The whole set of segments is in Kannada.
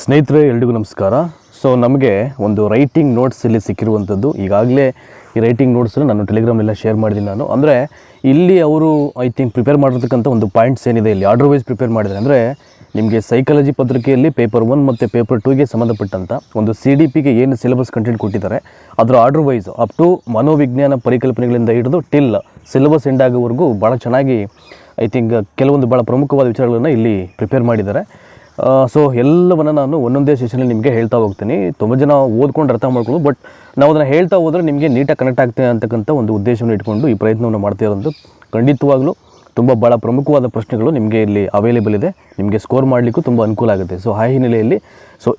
ಸ್ನೇಹಿತರೆ ಎಲ್ರಿಗೂ ನಮಸ್ಕಾರ. ಸೊ ನಮಗೆ ಒಂದು ರೈಟಿಂಗ್ ನೋಟ್ಸ್ ಇಲ್ಲಿ ಸಿಕ್ಕಿರುವಂಥದ್ದು. ಈಗಾಗಲೇ ಈ ರೈಟಿಂಗ್ ನೋಟ್ಸನ್ನು ನಾನು ಟೆಲಿಗ್ರಾಮ್ನೆಲ್ಲ ಶೇರ್ ಮಾಡಿದ್ದೀನಿ ನಾನು. ಅಂದರೆ ಇಲ್ಲಿ ಅವರು ಐ ಥಿಂಕ್ ಪ್ರಿಪೇರ್ ಮಾಡಿರ್ತಕ್ಕಂಥ ಒಂದು ಪಾಯಿಂಟ್ಸ್ ಏನಿದೆ ಇಲ್ಲಿ ಆರ್ಡರ್ ವೈಸ್ ಪ್ರಿಪೇರ್ ಮಾಡಿದ್ದಾರೆ. ಅಂದರೆ ನಿಮಗೆ ಸೈಕಾಲಜಿ ಪತ್ರಿಕೆಯಲ್ಲಿ ಪೇಪರ್ 1 ಮತ್ತು ಪೇಪರ್ 2ಗೆ ಸಂಬಂಧಪಟ್ಟಂಥ ಒಂದು CDPಗೆ ಏನು ಸಿಲೆಬಸ್ ಕಂಟೆಂಟ್ ಕೊಟ್ಟಿದ್ದಾರೆ ಅದರ ಆರ್ಡರ್ ವೈಸ್ ಅಪ್ ಟು ಮನೋವಿಜ್ಞಾನ ಪರಿಕಲ್ಪನೆಗಳಿಂದ ಹಿಡಿದು ಟಿಲ್ ಸಿಲೆಬಸ್ ಎಂಡ್ ಆಗೋವರೆಗೂ ಭಾಳ ಚೆನ್ನಾಗಿ ಐ ಥಿಂಕ್ ಕೆಲವೊಂದು ಭಾಳ ಪ್ರಮುಖವಾದ ವಿಚಾರಗಳನ್ನು ಇಲ್ಲಿ ಪ್ರಿಪೇರ್ ಮಾಡಿದ್ದಾರೆ. ಸೊ ಎಲ್ಲವನ್ನು ನಾನು ಒಂದೊಂದೇ ಸೆಷನಲ್ಲಿ ನಿಮಗೆ ಹೇಳ್ತಾ ಹೋಗ್ತೀನಿ. ತುಂಬ ಜನ ಓದ್ಕೊಂಡು ಅರ್ಥ ಮಾಡ್ಕೊಳ್ಳೋದು, ಬಟ್ ನಾವು ಅದನ್ನು ಹೇಳ್ತಾ ಹೋದರೆ ನಿಮಗೆ ನೀಟಾಗಿ ಕನೆಕ್ಟ್ ಆಗ್ತದೆ ಅಂತಕ್ಕಂಥ ಒಂದು ಉದ್ದೇಶವನ್ನು ಇಟ್ಕೊಂಡು ಈ ಪ್ರಯತ್ನವನ್ನು ಮಾಡ್ತಾ ಇರೋದು. ಖಂಡಿತವಾಗ್ಲೂ ತುಂಬ ಭಾಳ ಪ್ರಮುಖವಾದ ಪ್ರಶ್ನೆಗಳು ನಿಮಗೆ ಇಲ್ಲಿ ಅವೈಲೇಬಲ್ ಇದೆ. ನಿಮಗೆ ಸ್ಕೋರ್ ಮಾಡಲಿಕ್ಕೂ ತುಂಬ ಅನುಕೂಲ ಆಗುತ್ತೆ. ಸೊ ಆ ಹಿನ್ನೆಲೆಯಲ್ಲಿ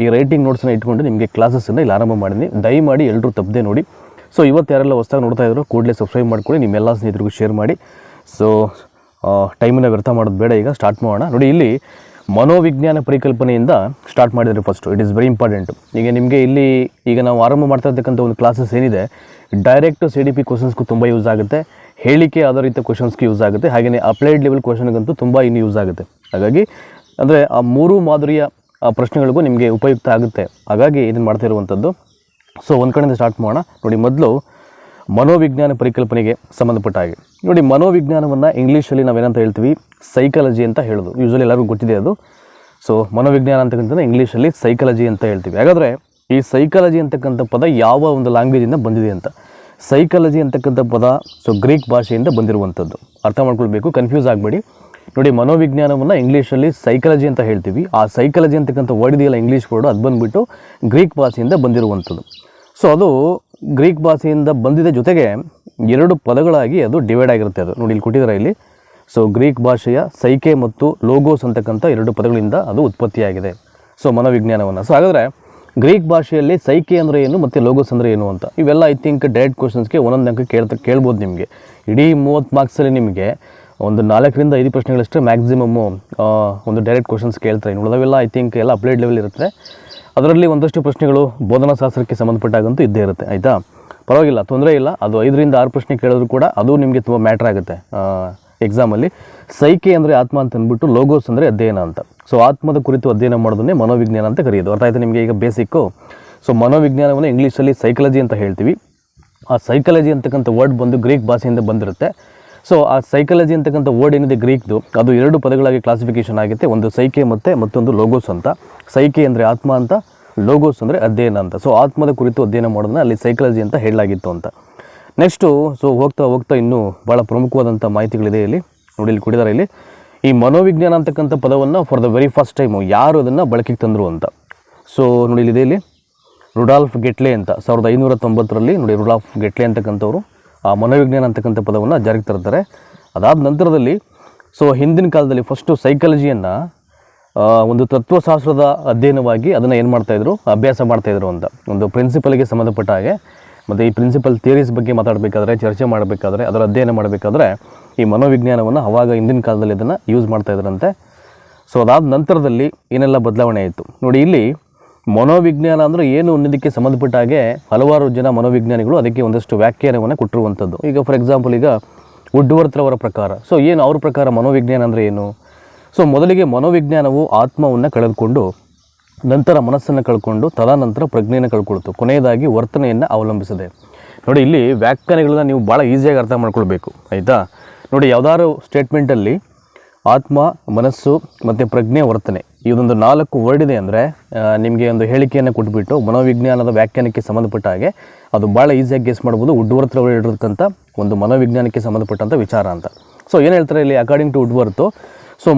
ಈ ರೈಟಿಂಗ್ ನೋಟ್ಸನ್ನು ಇಟ್ಕೊಂಡು ನಿಮಗೆ ಕ್ಲಾಸಸ್ಸನ್ನು ಇಲ್ಲಿ ಆರಂಭ ಮಾಡಿದ್ದೀನಿ. ದಯಮಾಡಿ ಎಲ್ಲರೂ ತಪ್ಪದೆ ನೋಡಿ. ಸೊ ಇವತ್ತು ಯಾರೆಲ್ಲ ಹೊಸದಾಗಿ ನೋಡ್ತಾ ಇದ್ರು ಕೂಡಲೇ ಸಬ್ಸ್ಕ್ರೈಬ್ ಮಾಡ್ಕೊಳ್ಳಿ, ನಿಮ್ಮೆಲ್ಲ ಸ್ನೇಹಿತರಿಗೂ ಶೇರ್ ಮಾಡಿ. ಸೊ ಟೈಮನ್ನು ವ್ಯರ್ಥ ಮಾಡೋದು ಬೇಡ, ಈಗ ಸ್ಟಾರ್ಟ್ ಮಾಡೋಣ. ನೋಡಿ, ಇಲ್ಲಿ ಮನೋವಿಜ್ಞಾನ ಪರಿಕಲ್ಪನೆಯಿಂದ ಸ್ಟಾರ್ಟ್ ಮಾಡಿದರೆ first it is very important. ನಿಮಗೆ ಇಲ್ಲಿ ಈಗ ನಾವು ಆರಂಭ ಮಾಡ್ತಾ ಇರ್ತಕ್ಕಂಥ ಒಂದು ಕ್ಲಾಸಸ್ ಏನಿದೆ ಡೈರೆಕ್ಟ್ CDP ಕ್ವಶನ್ಸ್ಗೂ ತುಂಬ ಯೂಸ್ ಆಗುತ್ತೆ, ಹೇಳಿಕೆ ಆಧಾರಿತ ಕ್ವಶನ್ಸ್ಗೆ ಯೂಸ್ ಆಗುತ್ತೆ, ಹಾಗೆಯೇ ಅಪ್ಲೈಡ್ ಲೆವೆಲ್ ಕ್ವಶನ್ಗಂತೂ ತುಂಬ ಇನ್ನು ಯೂಸ್ ಆಗುತ್ತೆ. ಹಾಗಾಗಿ ಅಂದರೆ ಆ ಮೂರು ಮಾದರಿಯ ಪ್ರಶ್ನೆಗಳಿಗೂ ನಿಮಗೆ ಉಪಯುಕ್ತ ಆಗುತ್ತೆ. ಹಾಗಾಗಿ ಇದನ್ನು ಮಾಡ್ತಾ ಇರುವಂಥದ್ದು. ಸೊ ಒಂದು ಕಡೆಯಿಂದ ಸ್ಟಾರ್ಟ್ ಮಾಡೋಣ. ನೋಡಿ, ಮೊದಲು ಮನೋವಿಜ್ಞಾನ ಪರಿಕಲ್ಪನೆಗೆ ಸಂಬಂಧಪಟ್ಟ ಹಾಗೆ ನೋಡಿ, ಮನೋವಿಜ್ಞಾನವನ್ನು ಇಂಗ್ಲೀಷಲ್ಲಿ ನಾವೇನಂತ ಹೇಳ್ತೀವಿ, ಸೈಕಾಲಜಿ ಅಂತ ಹೇಳೋದು. ಯೂಶ್ವಲಿ ಎಲ್ಲರಿಗೂ ಗೊತ್ತಿದೆ ಅದು. ಸೊ ಮನೋವಿಜ್ಞಾನ ಅಂತಕ್ಕಂಥ ಇಂಗ್ಲೀಷಲ್ಲಿ ಸೈಕಾಲಜಿ ಅಂತ ಹೇಳ್ತೀವಿ. ಹಾಗಾದರೆ ಈ ಸೈಕಾಲಜಿ ಅಂತಕ್ಕಂಥ ಪದ ಯಾವ ಒಂದು ಲ್ಯಾಂಗ್ವೇಜಿಂದ ಬಂದಿದೆ ಅಂತ. ಸೈಕಾಲಜಿ ಅಂತಕ್ಕಂಥ ಪದ ಗ್ರೀಕ್ ಭಾಷೆಯಿಂದ ಬಂದಿರುವಂಥದ್ದು. ಅರ್ಥ ಮಾಡ್ಕೊಳ್ಬೇಕು, ಕನ್ಫ್ಯೂಸ್ ಆಗಬೇಡಿ. ನೋಡಿ, ಮನೋವಿಜ್ಞಾನವನ್ನು ಇಂಗ್ಲೀಷಲ್ಲಿ ಸೈಕಾಲಜಿ ಅಂತ ಹೇಳ್ತೀವಿ. ಆ ಸೈಕಾಲಜಿ ಅಂತಕ್ಕಂಥ ವರ್ಡ್ ಇದೆಯಲ್ಲ, ಇಂಗ್ಲೀಷ್ ವರ್ಡು, ಅದು ಬಂದುಬಿಟ್ಟು ಗ್ರೀಕ್ ಭಾಷೆಯಿಂದ ಬಂದಿರುವಂಥದ್ದು. ಸೊ ಅದು ಗ್ರೀಕ್ ಭಾಷೆಯಿಂದ ಬಂದಿದೆ, ಜೊತೆಗೆ 2 ಪದಗಳಾಗಿ ಅದು ಡಿವೈಡ್ ಆಗಿರುತ್ತೆ. ಅದು ನೋಡಿ ಇಲ್ಲಿ ಕೊಟ್ಟಿದ್ದಾರೆ ಇಲ್ಲಿ. ಸೊ ಗ್ರೀಕ್ ಭಾಷೆಯ ಸೈಕೆ ಮತ್ತು ಲೋಗೋಸ್ ಅಂತಕ್ಕಂಥ 2 ಪದಗಳಿಂದ ಅದು ಉತ್ಪತ್ತಿಯಾಗಿದೆ ಮನೋವಿಜ್ಞಾನವನ್ನು. ಸೊ ಹಾಗಾದರೆ ಗ್ರೀಕ್ ಭಾಷೆಯಲ್ಲಿ ಸೈಕೆ ಅಂದರೆ ಏನು ಮತ್ತು ಲೋಗೋಸ್ ಅಂದರೆ ಏನು ಅಂತ ಇವೆಲ್ಲ ಐ ಥಿಂಕ್ ಡೈರೆಕ್ಟ್ ಕ್ವಶನ್ಸ್ಗೆ ಒಂದೊಂದು ಅಂಕ ಕೇಳ್ಬೋದು. ನಿಮಗೆ ಇಡೀ 30 ಮಾರ್ಕ್ಸಲ್ಲಿ ನಿಮಗೆ ಒಂದು 4ರಿಂದ 5 ಪ್ರಶ್ನೆಗಳಷ್ಟೇ ಮ್ಯಾಕ್ಸಿಮಮ್ಮು ಒಂದು ಡೈರೆಕ್ಟ್ ಕ್ವಶನ್ಸ್ ಕೇಳ್ತಾರೆ. ಉಳಿದವೆಲ್ಲ ಐ ಥಿಂಕ್ ಎಲ್ಲ ಅಪ್ಲೈಡ್ ಲೆವೆಲ್ ಇರುತ್ತೆ. ಅದರಲ್ಲಿ ಒಂದಷ್ಟು ಪ್ರಶ್ನೆಗಳು ಬೋಧನಾ ಶಾಸ್ತ್ರಕ್ಕೆ ಸಂಬಂಧಪಟ್ಟಾಗಂತೂ ಇದ್ದೇ ಇರುತ್ತೆ. ಆಯಿತಾ, ಪರವಾಗಿಲ್ಲ, ತೊಂದರೆ ಇಲ್ಲ. ಅದು 5ರಿಂದ 6 ಪ್ರಶ್ನೆ ಕೇಳಿದ್ರು ಕೂಡ ಅದು ನಿಮಗೆ ತುಂಬ ಮ್ಯಾಟ್ರ್ ಆಗುತ್ತೆ ಎಕ್ಸಾಮಲ್ಲಿ. ಸೈಕೆ ಅಂದರೆ ಆತ್ಮ ಅಂತ ಅಂದ್ಬಿಟ್ಟು, ಲೋಗೋಸ್ ಅಂದರೆ ಅಧ್ಯಯನ ಅಂತ. ಸೊ ಆತ್ಮದ ಕುರಿತು ಅಧ್ಯಯನ ಮಾಡೋದನ್ನೇ ಮನೋವಿಜ್ಞಾನ ಅಂತ ಕರೆಯೋದು. ಅರ್ಥ ಆಯಿತು ನಿಮಗೆ ಈಗ ಬೇಸಿಕ್ಕು. ಸೊ ಮನೋವಿಜ್ಞಾನವನ್ನು ಇಂಗ್ಲೀಷಲ್ಲಿ ಸೈಕಾಲಜಿ ಅಂತ ಹೇಳ್ತೀವಿ. ಆ ಸೈಕಾಲಜಿ ಅಂತಕ್ಕಂಥ ವರ್ಡ್ ಬಂದು ಗ್ರೀಕ್ ಭಾಷೆಯಿಂದ ಬಂದಿರುತ್ತೆ. ಸೊ ಆ ಸೈಕಾಲಜಿ ಅಂತಕ್ಕಂಥ ವರ್ಡ್ ಏನಿದೆ ಗ್ರೀಕ್ದು, ಅದು 2 ಪದಗಳಾಗಿ ಕ್ಲಾಸಿಫಿಕೇಷನ್ ಆಗುತ್ತೆ. ಒಂದು ಸೈಕೆ ಮತ್ತು ಮತ್ತೊಂದು ಲೋಗೋಸ್ ಅಂತ. ಸೈಕೆ ಅಂದರೆ ಆತ್ಮ ಅಂತ, ಲೋಗೋಸ್ ಅಂದರೆ ಅಧ್ಯಯನ ಅಂತ. ಸೊ ಆತ್ಮದ ಕುರಿತು ಅಧ್ಯಯನ ಮಾಡೋದನ್ನ ಅಲ್ಲಿ ಸೈಕಾಲಜಿ ಅಂತ ಹೇಳಲಾಗಿತ್ತು ಅಂತ. ನೆಕ್ಸ್ಟು ಹೋಗ್ತಾ ಹೋಗ್ತಾ ಇನ್ನೂ ಭಾಳ ಪ್ರಮುಖವಾದಂಥ ಮಾಹಿತಿಗಳಿದೆ ಇಲ್ಲಿ. ನೋಡಿ, ಇಲ್ಲಿ ಕೊಟ್ಟಿದ್ದಾರೆ ಇಲ್ಲಿ ಈ ಮನೋವಿಜ್ಞಾನ ಅಂತಕ್ಕಂಥ ಪದವನ್ನು for the very first time ಯಾರು ಅದನ್ನು ಬಳಕೆಗೆ ತಂದರು ಅಂತ. ಸೊ ನೋಡಿ, ಇಲ್ಲಿದೆ ಇಲ್ಲಿ ರುಡಾಲ್ಫ್ ಗೆಟ್ಲೆ ಅಂತ 1590ರಲ್ಲಿ ನೋಡಿ ರುಡಾಲ್ಫ್ ಗೆಟ್ಲೆ ಅಂತಕ್ಕಂಥವ್ರು ಆ ಮನೋವಿಜ್ಞಾನ ಅಂತಕ್ಕಂಥ ಪದವನ್ನು ಜಾರಿಗೆ ತರ್ತಾರೆ. ಅದಾದ ನಂತರದಲ್ಲಿ ಹಿಂದಿನ ಕಾಲದಲ್ಲಿ ಫಸ್ಟು ಸೈಕಾಲಜಿಯನ್ನು ಒಂದು ತತ್ವಶಾಸ್ತ್ರದ ಅಧ್ಯಯನವಾಗಿ ಅದನ್ನು ಏನು ಮಾಡ್ತಾಯಿದ್ರು, ಅಭ್ಯಾಸ ಮಾಡ್ತಾಯಿದ್ರು ಅಂತ. ಒಂದು ಪ್ರಿನ್ಸಿಪಲ್ಗೆ ಸಂಬಂಧಪಟ್ಟ ಹಾಗೆ ಮತ್ತು ಈ ಪ್ರಿನ್ಸಿಪಲ್ ಥಿಯರೀಸ್ ಬಗ್ಗೆ ಮಾತಾಡಬೇಕಾದ್ರೆ, ಚರ್ಚೆ ಮಾಡಬೇಕಾದ್ರೆ, ಅದರ ಅಧ್ಯಯನ ಮಾಡಬೇಕಾದ್ರೆ ಈ ಮನೋವಿಜ್ಞಾನವನ್ನು ಅವಾಗ ಹಿಂದಿನ ಕಾಲದಲ್ಲಿ ಇದನ್ನು ಯೂಸ್ ಮಾಡ್ತಾಯಿದ್ರಂತೆ. ಸೊ ಅದಾದ ನಂತರದಲ್ಲಿ ಏನೆಲ್ಲ ಬದಲಾವಣೆ ಆಯಿತು ನೋಡಿ. ಇಲ್ಲಿ ಮನೋವಿಜ್ಞಾನ ಅಂದರೆ ಏನು ಅನ್ನೋದಕ್ಕೆ ಸಂಬಂಧಪಟ್ಟ ಹಾಗೆ ಹಲವಾರು ಜನ ಮನೋವಿಜ್ಞಾನಿಗಳು ಅದಕ್ಕೆ ಒಂದಷ್ಟು ವ್ಯಾಖ್ಯಾನವನ್ನು ಕೊಟ್ಟಿರುವಂಥದ್ದು. ಈಗ ಫಾರ್ ಎಕ್ಸಾಂಪಲ್ ಈಗ ವುಡ್ವರ್ತರವರ ಪ್ರಕಾರ ಏನು ಅವ್ರ ಪ್ರಕಾರ ಮನೋವಿಜ್ಞಾನ ಅಂದರೆ ಏನು. ಮೊದಲಿಗೆ ಮನೋವಿಜ್ಞಾನವು ಆತ್ಮವನ್ನು ಕಳೆದುಕೊಂಡು ನಂತರ ಮನಸ್ಸನ್ನು ಕಳ್ಕೊಂಡು ತದನಂತರ ಪ್ರಜ್ಞೆಯನ್ನು ಕಳ್ಕೊಳ್ತು, ಕೊನೆಯದಾಗಿ ವರ್ತನೆಯನ್ನು ಅವಲಂಬಿಸಿದೆ. ನೋಡಿ, ಇಲ್ಲಿ ವ್ಯಾಖ್ಯಾನಗಳನ್ನ ನೀವು ಭಾಳ ಈಸಿಯಾಗಿ ಅರ್ಥ ಮಾಡ್ಕೊಳ್ಬೇಕು. ಆಯಿತಾ, ನೋಡಿ, ಯಾವುದಾದ್ರು ಸ್ಟೇಟ್ಮೆಂಟಲ್ಲಿ ಆತ್ಮ, ಮನಸ್ಸು ಮತ್ತು ಪ್ರಜ್ಞೆ, ವರ್ತನೆ ಇದೊಂದು 4 ವರ್ಡ್ ಇದೆ ಅಂದರೆ ನಿಮಗೆ ಒಂದು ಹೇಳಿಕೆಯನ್ನು ಕೊಟ್ಬಿಟ್ಟು ಮನೋವಿಜ್ಞಾನದ ವ್ಯಾಖ್ಯಾನಕ್ಕೆ ಸಂಬಂಧಪಟ್ಟ ಹಾಗೆ ಅದು ಭಾಳ ಈಸಿಯಾಗಿ ಗೆಸ್ ಮಾಡ್ಬೋದು. ವುಡ್ವರ್ತರವರು ಹೇಳಿರ್ತಕ್ಕಂಥ ಒಂದು ಮನೋವಿಜ್ಞಾನಕ್ಕೆ ಸಂಬಂಧಪಟ್ಟಂಥ ವಿಚಾರ ಅಂತ. ಏನು ಹೇಳ್ತಾರೆ ಇಲ್ಲಿ ಅಕಾರ್ಡಿಂಗ್ ಟು ವುಡ್ವರ್ತು.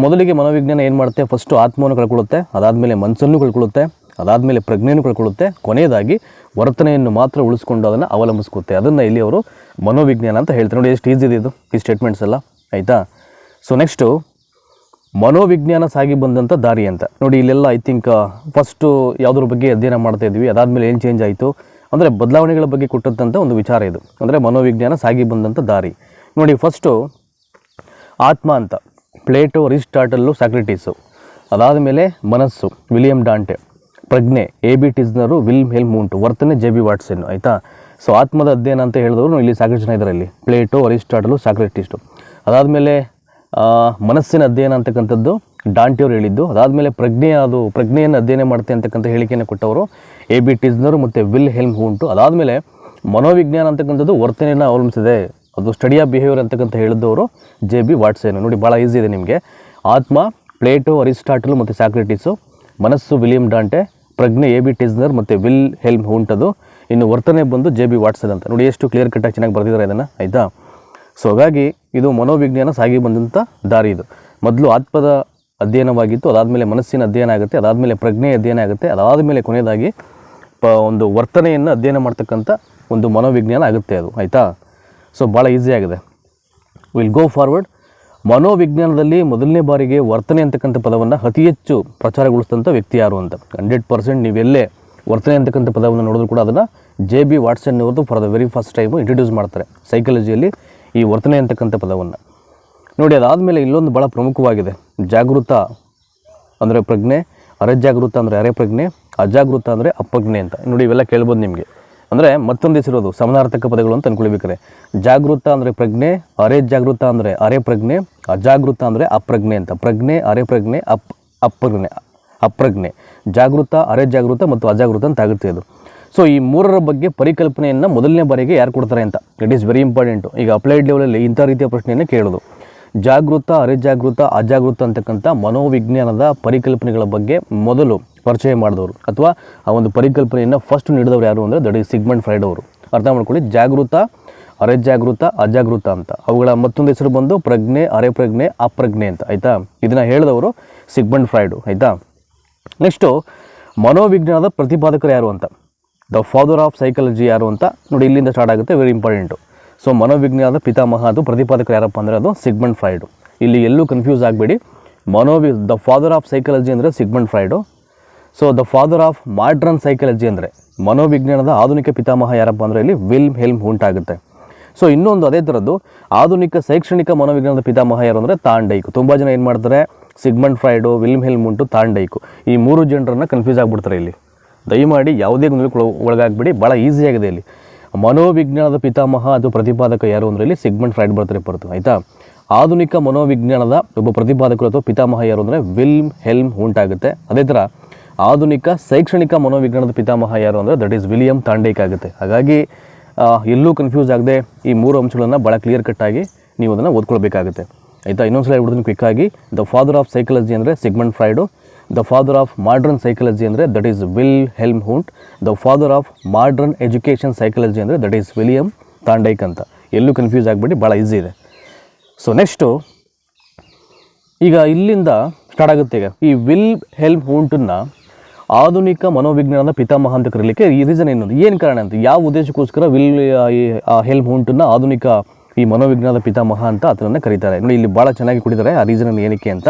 ಮೊದಲಿಗೆ ಮನೋವಿಜ್ಞಾನ ಏನು ಮಾಡುತ್ತೆ, ಫಸ್ಟು ಆತ್ಮವನ್ನು ಕಳ್ಕೊಳ್ಳುತ್ತೆ, ಅದಾದಮೇಲೆ ಮನಸ್ಸನ್ನು ಕಳ್ಕೊಳ್ಳುತ್ತೆ, ಅದಾದಮೇಲೆ ಪ್ರಜ್ಞೆಯನ್ನು ಕಳ್ಕೊಳ್ಳುತ್ತೆ, ಕೊನೆಯದಾಗಿ ವರ್ತನೆಯನ್ನು ಮಾತ್ರ ಉಳಿಸ್ಕೊಂಡು ಅದನ್ನು ಅವಲಂಬಿಸ್ಕೊತ್ತೆ. ಅದನ್ನು ಇಲ್ಲಿ ಅವರು ಮನೋವಿಜ್ಞಾನ ಅಂತ ಹೇಳ್ತಾರೆ. ನೋಡಿ, ಎಷ್ಟು ಈಸಿ ಇದೆ ಇದು ಈ ಸ್ಟೇಟ್ಮೆಂಟ್ಸ್ ಎಲ್ಲ. ಆಯಿತಾ, ನೆಕ್ಸ್ಟು ಮನೋವಿಜ್ಞಾನ ಸಾಗಿ ಬಂದಂಥ ದಾರಿ ಅಂತ. ನೋಡಿ, ಇಲ್ಲೆಲ್ಲ ಐ ಥಿಂಕ್ ಫಸ್ಟು ಯಾವುದ್ರ ಬಗ್ಗೆ ಅಧ್ಯಯನ ಮಾಡ್ತಾ ಇದ್ವಿ, ಅದಾದಮೇಲೆ ಏನು ಚೇಂಜ್ ಆಯಿತು ಅಂದರೆ ಬದಲಾವಣೆಗಳ ಬಗ್ಗೆ ಕೊಟ್ಟಂಥ ಒಂದು ವಿಚಾರ ಇದು. ಅಂದರೆ ಮನೋವಿಜ್ಞಾನ ಸಾಗಿ ಬಂದಂಥ ದಾರಿ. ನೋಡಿ, ಫಸ್ಟು ಆತ್ಮ ಅಂತ ಪ್ಲೇಟೋ, ಅರಿಸ್ಟಾಟಲ್ಲು, ಸಾಕ್ರೆಟೀಸು. ಅದಾದಮೇಲೆ ಮನಸ್ಸು ವಿಲಿಯಂ ಡಾಂಟೆ, ಪ್ರಜ್ಞೆ AB ಟಿಸ್ನರು, ವಿಲ್ಮ್ ಹೆಲ್ಮುಂಟು, ವರ್ತನೆ JB ವಾಟ್ಸನ್. ಆಯಿತಾ, ಆತ್ಮದ ಅಧ್ಯಯನ ಅಂತ ಹೇಳಿದವರು ಇಲ್ಲಿ ಸಾಕಷ್ಟು ಜನ ಇದ್ದಾರೆ. ಇಲ್ಲಿ ಪ್ಲೇಟೋ, ಅರಿಸ್ಟಾಟಲು, ಸಾಕ್ರೆಟಿಸ್ಟು. ಅದಾದಮೇಲೆ ಮನಸ್ಸಿನ ಅಧ್ಯಯನ ಅಂತಕ್ಕಂಥದ್ದು ಡಾಂಟಿಯವರು ಹೇಳಿದ್ದು. ಅದಾದಮೇಲೆ ಪ್ರಜ್ಞೆಯನ್ನು ಅಧ್ಯಯನ ಮಾಡುತ್ತೆ ಅಂತಕ್ಕಂಥ ಹೇಳಿಕೆಯನ್ನು ಕೊಟ್ಟವರು AB ಟಿಸ್ನರ್ ಮತ್ತು ವಿಲ್ ಹೆಲ್ಮ್ ಹೂಂಟು. ಅದಾದಮೇಲೆ ಮನೋವಿಜ್ಞಾನ ಅಂತಕ್ಕಂಥದ್ದು ವರ್ತನೆಯನ್ನು ಅವಲಂಬಿಸಿದೆ, ಅದು ಸ್ಟಡಿ ಆಫ್ ಬಿಹೇವಿಯರ್ ಅಂತಕ್ಕಂಥ ಹೇಳಿದವರು JB ವಾಟ್ಸನ್. ನೋಡಿ ಭಾಳ ಈಸಿ ಇದೆ ನಿಮಗೆ. ಆತ್ಮ ಪ್ಲೇಟೋ, ಅರಿಸ್ಟಾಟಲ್ ಮತ್ತು ಸಾಕ್ರೆಟಿಸು. ಮನಸ್ಸು ವಿಲಿಯಂ ಡಾಂಟೆ. ಪ್ರಜ್ಞೆ AB ಟಿಸ್ನರ್ ಮತ್ತು ವಿಲ್ ಹೆಲ್ಮ್ ಹೂಂಟದು. ಇನ್ನು ವರ್ತನೆ ಬಂದು JB ವಾಟ್ಸನ್ ಅಂತ. ನೋಡಿ ಎಷ್ಟು ಕ್ಲಿಯರ್ ಕಟ್ಟಾಗಿ ಚೆನ್ನಾಗಿ ಬರೆದಿದ್ದಾರೆ ಇದನ್ನು, ಆಯಿತಾ. ಸೊ ಹಾಗಾಗಿ ಇದು ಮನೋವಿಜ್ಞಾನ ಸಾಗಿ ಬಂದಂಥ ದಾರಿ. ಇದು ಮೊದಲು ಆತ್ಮದ ಅಧ್ಯಯನವಾಗಿತ್ತು, ಅದಾದಮೇಲೆ ಮನಸ್ಸಿನ ಅಧ್ಯಯನ ಆಗುತ್ತೆ, ಅದಾದಮೇಲೆ ಪ್ರಜ್ಞೆ ಅಧ್ಯಯನ ಆಗುತ್ತೆ, ಅದಾದಮೇಲೆ ಕೊನೆಯದಾಗಿ ಒಂದು ವರ್ತನೆಯನ್ನು ಅಧ್ಯಯನ ಮಾಡ್ತಕ್ಕಂಥ ಒಂದು ಮನೋವಿಜ್ಞಾನ ಆಗುತ್ತೆ ಅದು, ಆಯಿತಾ. ಸೊ ಭಾಳ ಈಸಿಯಾಗಿದೆ. Will go forward. ಮನೋವಿಜ್ಞಾನದಲ್ಲಿ ಮೊದಲನೇ ಬಾರಿಗೆ ವರ್ತನೆ ಅಂತಕ್ಕಂಥ ಪದವನ್ನು ಅತಿ ಹೆಚ್ಚು ಪ್ರಚಾರಗೊಳಿಸಿದಂಥ ವ್ಯಕ್ತಿ ಯಾರು ಅಂತ 100% ನೀವೆಲ್ಲೇ ವರ್ತನೆ ಅಂತಕ್ಕಂಥ ಪದವನ್ನು ನೋಡಿದ್ರು ಕೂಡ ಅದನ್ನು JB ವಾಟ್ಸನ್ ಅವ್ರದ್ದು for the very first time introduce ಮಾಡ್ತಾರೆ ಸೈಕಾಲಜಿಯಲ್ಲಿ ಈ ವರ್ತನೆ ಅಂತಕ್ಕಂಥ ಪದವನ್ನು. ನೋಡಿ ಅದಾದಮೇಲೆ ಇಲ್ಲೊಂದು ಭಾಳ ಪ್ರಮುಖವಾಗಿದೆ. ಜಾಗೃತ ಅಂದರೆ ಪ್ರಜ್ಞೆ, ಅರೆಜಾಗೃತ ಅಂದರೆ ಅರೆಪ್ರಜ್ಞೆ, ಅಜಾಗೃತ ಅಂದರೆ ಅಪ್ರಜ್ಞೆ ಅಂತ. ನೋಡಿ ಇವೆಲ್ಲ ಕೇಳ್ಬೋದು ನಿಮಗೆ. ಅಂದರೆ ಮತ್ತೊಂದು ಹೆಸರೋದು ಸಮಾನಾರ್ಥಕ ಪದಗಳು ಅಂತ ಅಂದ್ಕೊಳ್ಬೇಕಾರೆ. ಜಾಗೃತ ಅಂದರೆ ಪ್ರಜ್ಞೆ, ಅರೆಜಾಗೃತ ಅಂದರೆ ಅರೆಪ್ರಜ್ಞೆ, ಅಜಾಗೃತ ಅಂದರೆ ಅಪ್ರಜ್ಞೆ ಅಂತ. ಪ್ರಜ್ಞೆ, ಅರೆಪ್ರಜ್ಞೆ, ಅಪ್ರಜ್ಞೆ, ಜಾಗೃತ, ಅರೆಜಾಗೃತ ಮತ್ತು ಅಜಾಗೃತ ಅಂತ ಆಗುತ್ತೆ ಇದು. ಸೊ ಈ ಮೂರರ ಬಗ್ಗೆ ಪರಿಕಲ್ಪನೆಯನ್ನು ಮೊದಲನೇ ಬಾರಿಗೆ ಯಾರು ಕೊಡ್ತಾರೆ ಅಂತ, ಇಟ್ ಈಸ್ ವೆರಿ ಇಂಪಾರ್ಟೆಂಟು. ಈಗ ಅಪ್ಲೈಡ್ ಲೆವೆಲಲ್ಲಿ ಇಂಥ ರೀತಿಯ ಪ್ರಶ್ನೆಯನ್ನು ಕೇಳೋದು. ಜಾಗೃತ, ಅರೆಜಾಗೃತ, ಅಜಾಗೃತ ಅಂತಕ್ಕಂಥ ಮನೋವಿಜ್ಞಾನದ ಪರಿಕಲ್ಪನೆಗಳ ಬಗ್ಗೆ ಮೊದಲು ಪರಿಚಯ ಮಾಡಿದವರು ಅಥವಾ ಆ ಒಂದು ಪರಿಕಲ್ಪನೆಯನ್ನು ಫಸ್ಟ್ ನೀಡಿದವರು ಯಾರು ಅಂದರೆ ದಟ್ ಈಸ್ ಸಿಗ್ಮಂಡ್ ಫ್ರೈಡ್ ಅವರು. ಅರ್ಥ ಮಾಡ್ಕೊಳ್ಳಿ, ಜಾಗೃತ, ಅರೆಜಾಗೃತ, ಅಜಾಗೃತ ಅಂತ. ಅವುಗಳ ಮತ್ತೊಂದು ಹೆಸರು ಬಂದು ಪ್ರಜ್ಞೆ, ಅರೆಪ್ರಜ್ಞೆ, ಅಪ್ರಜ್ಞೆ ಅಂತ, ಆಯಿತಾ. ಇದನ್ನು ಹೇಳಿದವರು ಸಿಗ್ಮಂಡ್ ಫ್ರೈಡು, ಆಯಿತಾ. ನೆಕ್ಸ್ಟು ಮನೋವಿಜ್ಞಾನದ ಪ್ರತಿಪಾದಕರು ಯಾರು ಅಂತ, ದ ಫಾದರ್ ಆಫ್ ಸೈಕಾಲಜಿ ಯಾರು ಅಂತ. ನೋಡಿ ಇಲ್ಲಿಂದ ಸ್ಟಾರ್ಟ್ ಆಗುತ್ತೆ, ವೆರಿ ಇಂಪಾರ್ಟೆಂಟು. ಸೊ ಮನೋವಿಜ್ಞಾನದ ಪಿತಾಮಹ ಅದು ಪ್ರತಿಪಾದಕರು ಯಾರಪ್ಪ ಅಂದರೆ ಅದು ಸಿಗ್ಮಂಡ್ ಫ್ರೈಡು. ಇಲ್ಲಿ ಎಲ್ಲೂ ಕನ್ಫ್ಯೂಸ್ ಆಗಬೇಡಿ. ದ ಫಾದರ್ ಆಫ್ ಸೈಕಾಲಜಿ ಅಂದರೆ Sigmund Freud. So the father of modern psychology ಅಂದರೆ ಮನೋವಿಜ್ಞಾನದ ಆಧುನಿಕ ಪಿತಾಮಹ ಯಾರಪ್ಪ ಅಂದರೆ ಇಲ್ಲಿ ವಿಲ್ಮ್ ಹೆಲ್ಮ್ ಹೂಂಟ್ ಆಗುತ್ತೆ. ಸೊ ಇನ್ನೊಂದು ಅದೇ ಥರದ್ದು ಆಧುನಿಕ ಶೈಕ್ಷಣಿಕ ಮನೋವಿಜ್ಞಾನದ ಪಿತಾಮಹ ಯಾರು ಅಂದರೆ ತಾಂಡೈಕ್. ತುಂಬ ಜನ ಏನು ಮಾಡ್ತಾರೆ, ಸಿಗ್ಮಂಡ್ ಫ್ರೈಡು, ವಿಲ್ಮ್ ಹೆಲ್ಮ್ ಹೂಂಟು, ತಾಂಡೈಕು, ಈ ಮೂರು ಜನರನ್ನು ಕನ್ಫ್ಯೂಸ್ ಆಗಿಬಿಡ್ತಾರೆ ಇಲ್ಲಿ. ದಯಮಾಡಿ ಯಾವುದೇ ಗೊಂದಲಕ್ಕೆ ಒಳಗಾಗಬೇಡಿ, ಭಾಳ ಈಸಿಯಾಗಿದೆ ಇಲ್ಲಿ. ಮನೋವಿಜ್ಞಾನದ ಪಿತಾಮಹ ಅದು ಪ್ರತಿಪಾದಕ ಯಾರು ಅಂದರೆ ಇಲ್ಲಿ ಸಿಗ್ಮಂಡ್ ಫ್ರೈಡ್ ಬರ್ತಾರೆ ಹೊರತು, ಆಯಿತಾ. ಆಧುನಿಕ ಮನೋವಿಜ್ಞಾನದ ಒಬ್ಬ ಪ್ರತಿಪಾದಕರು ಅಥವಾ ಪಿತಾಮಹ ಯಾರು ಅಂದರೆ ವಿಲ್ಮ್ ಹೆಲ್ಮ್ ಹೂಂಟ್ ಆಗುತ್ತೆ. ಅದೇ ಥರ ಆಧುನಿಕ ಶೈಕ್ಷಣಿಕ ಮನೋವಿಜ್ಞಾನದ ಪಿತಾಮಹ ಯಾರು ಅಂದರೆ ದಟ್ ಈಸ್ ವಿಲಿಯಂ ತಾಂಡೈಕ್ ಆಗುತ್ತೆ. ಹಾಗಾಗಿ ಎಲ್ಲೂ ಕನ್ಫ್ಯೂಸ್ ಆಗದೆ ಈ ಮೂರು ಅಂಶಗಳನ್ನು ಭಾಳ ಕ್ಲಿಯರ್ ಕಟ್ಟಾಗಿ ನೀವು ಅದನ್ನು ಓದ್ಕೊಳ್ಬೇಕಾಗುತ್ತೆ, ಆಯಿತಾ. ಇನ್ನೊಂದು ಸಲ ಹೇಳ್ಬಿಡ್ತೀನಿ ಕ್ವಿಕ್ಕಾಗಿ. ದ ಫಾದರ್ ಆಫ್ ಸೈಕಾಲಜಿ ಅಂದರೆ Sigmund Freud. The father of modern psychology ಅಂದರೆ that is Wilhelm Wundt. The father of modern education psychology ಅಂದರೆ ದಟ್ ಈಸ್ ವಿಲಿಯಂ ತಾಂಡೈಕ್ ಅಂತ. ಎಲ್ಲೂ ಕನ್ಫ್ಯೂಸ್ ಆಗಿಬಿಡಿ, ಭಾಳ ಈಸಿ ಇದೆ. ಸೊ ನೆಕ್ಸ್ಟು ಈಗ ಇಲ್ಲಿಂದ ಸ್ಟಾರ್ಟ್ ಆಗುತ್ತೆ. ಈಗ ಈ ವಿಲ್ ಹೆಲ್ಮ್ ಹೂಂಟನ್ನು ಆಧುನಿಕ ಮನೋವಿಜ್ಞಾನದ ಪಿತಾಮಹ ಅಂತ ಕರೀಲಿಕ್ಕೆ ಈ ರೀಸನ್ ಏನು ಕಾರಣ ಅಂತ, ಯಾವ ಉದ್ದೇಶಕ್ಕೋಸ್ಕರ ಹೆಲ್ಮ್ ಹೂಂಟನ್ನು ಆಧುನಿಕ ಈ ಮನೋವಿಜ್ಞಾನದ ಪಿತಾಮಹ ಅಂತ ಅದನ್ನು ಕರೀತಾರೆ. ನೋಡಿ ಇಲ್ಲಿ ಭಾಳ ಚೆನ್ನಾಗಿ ಕೊಟ್ಟಿದ್ದಾರೆ ಆ ರೀಸನ್ ಏನಕ್ಕೆ ಅಂತ.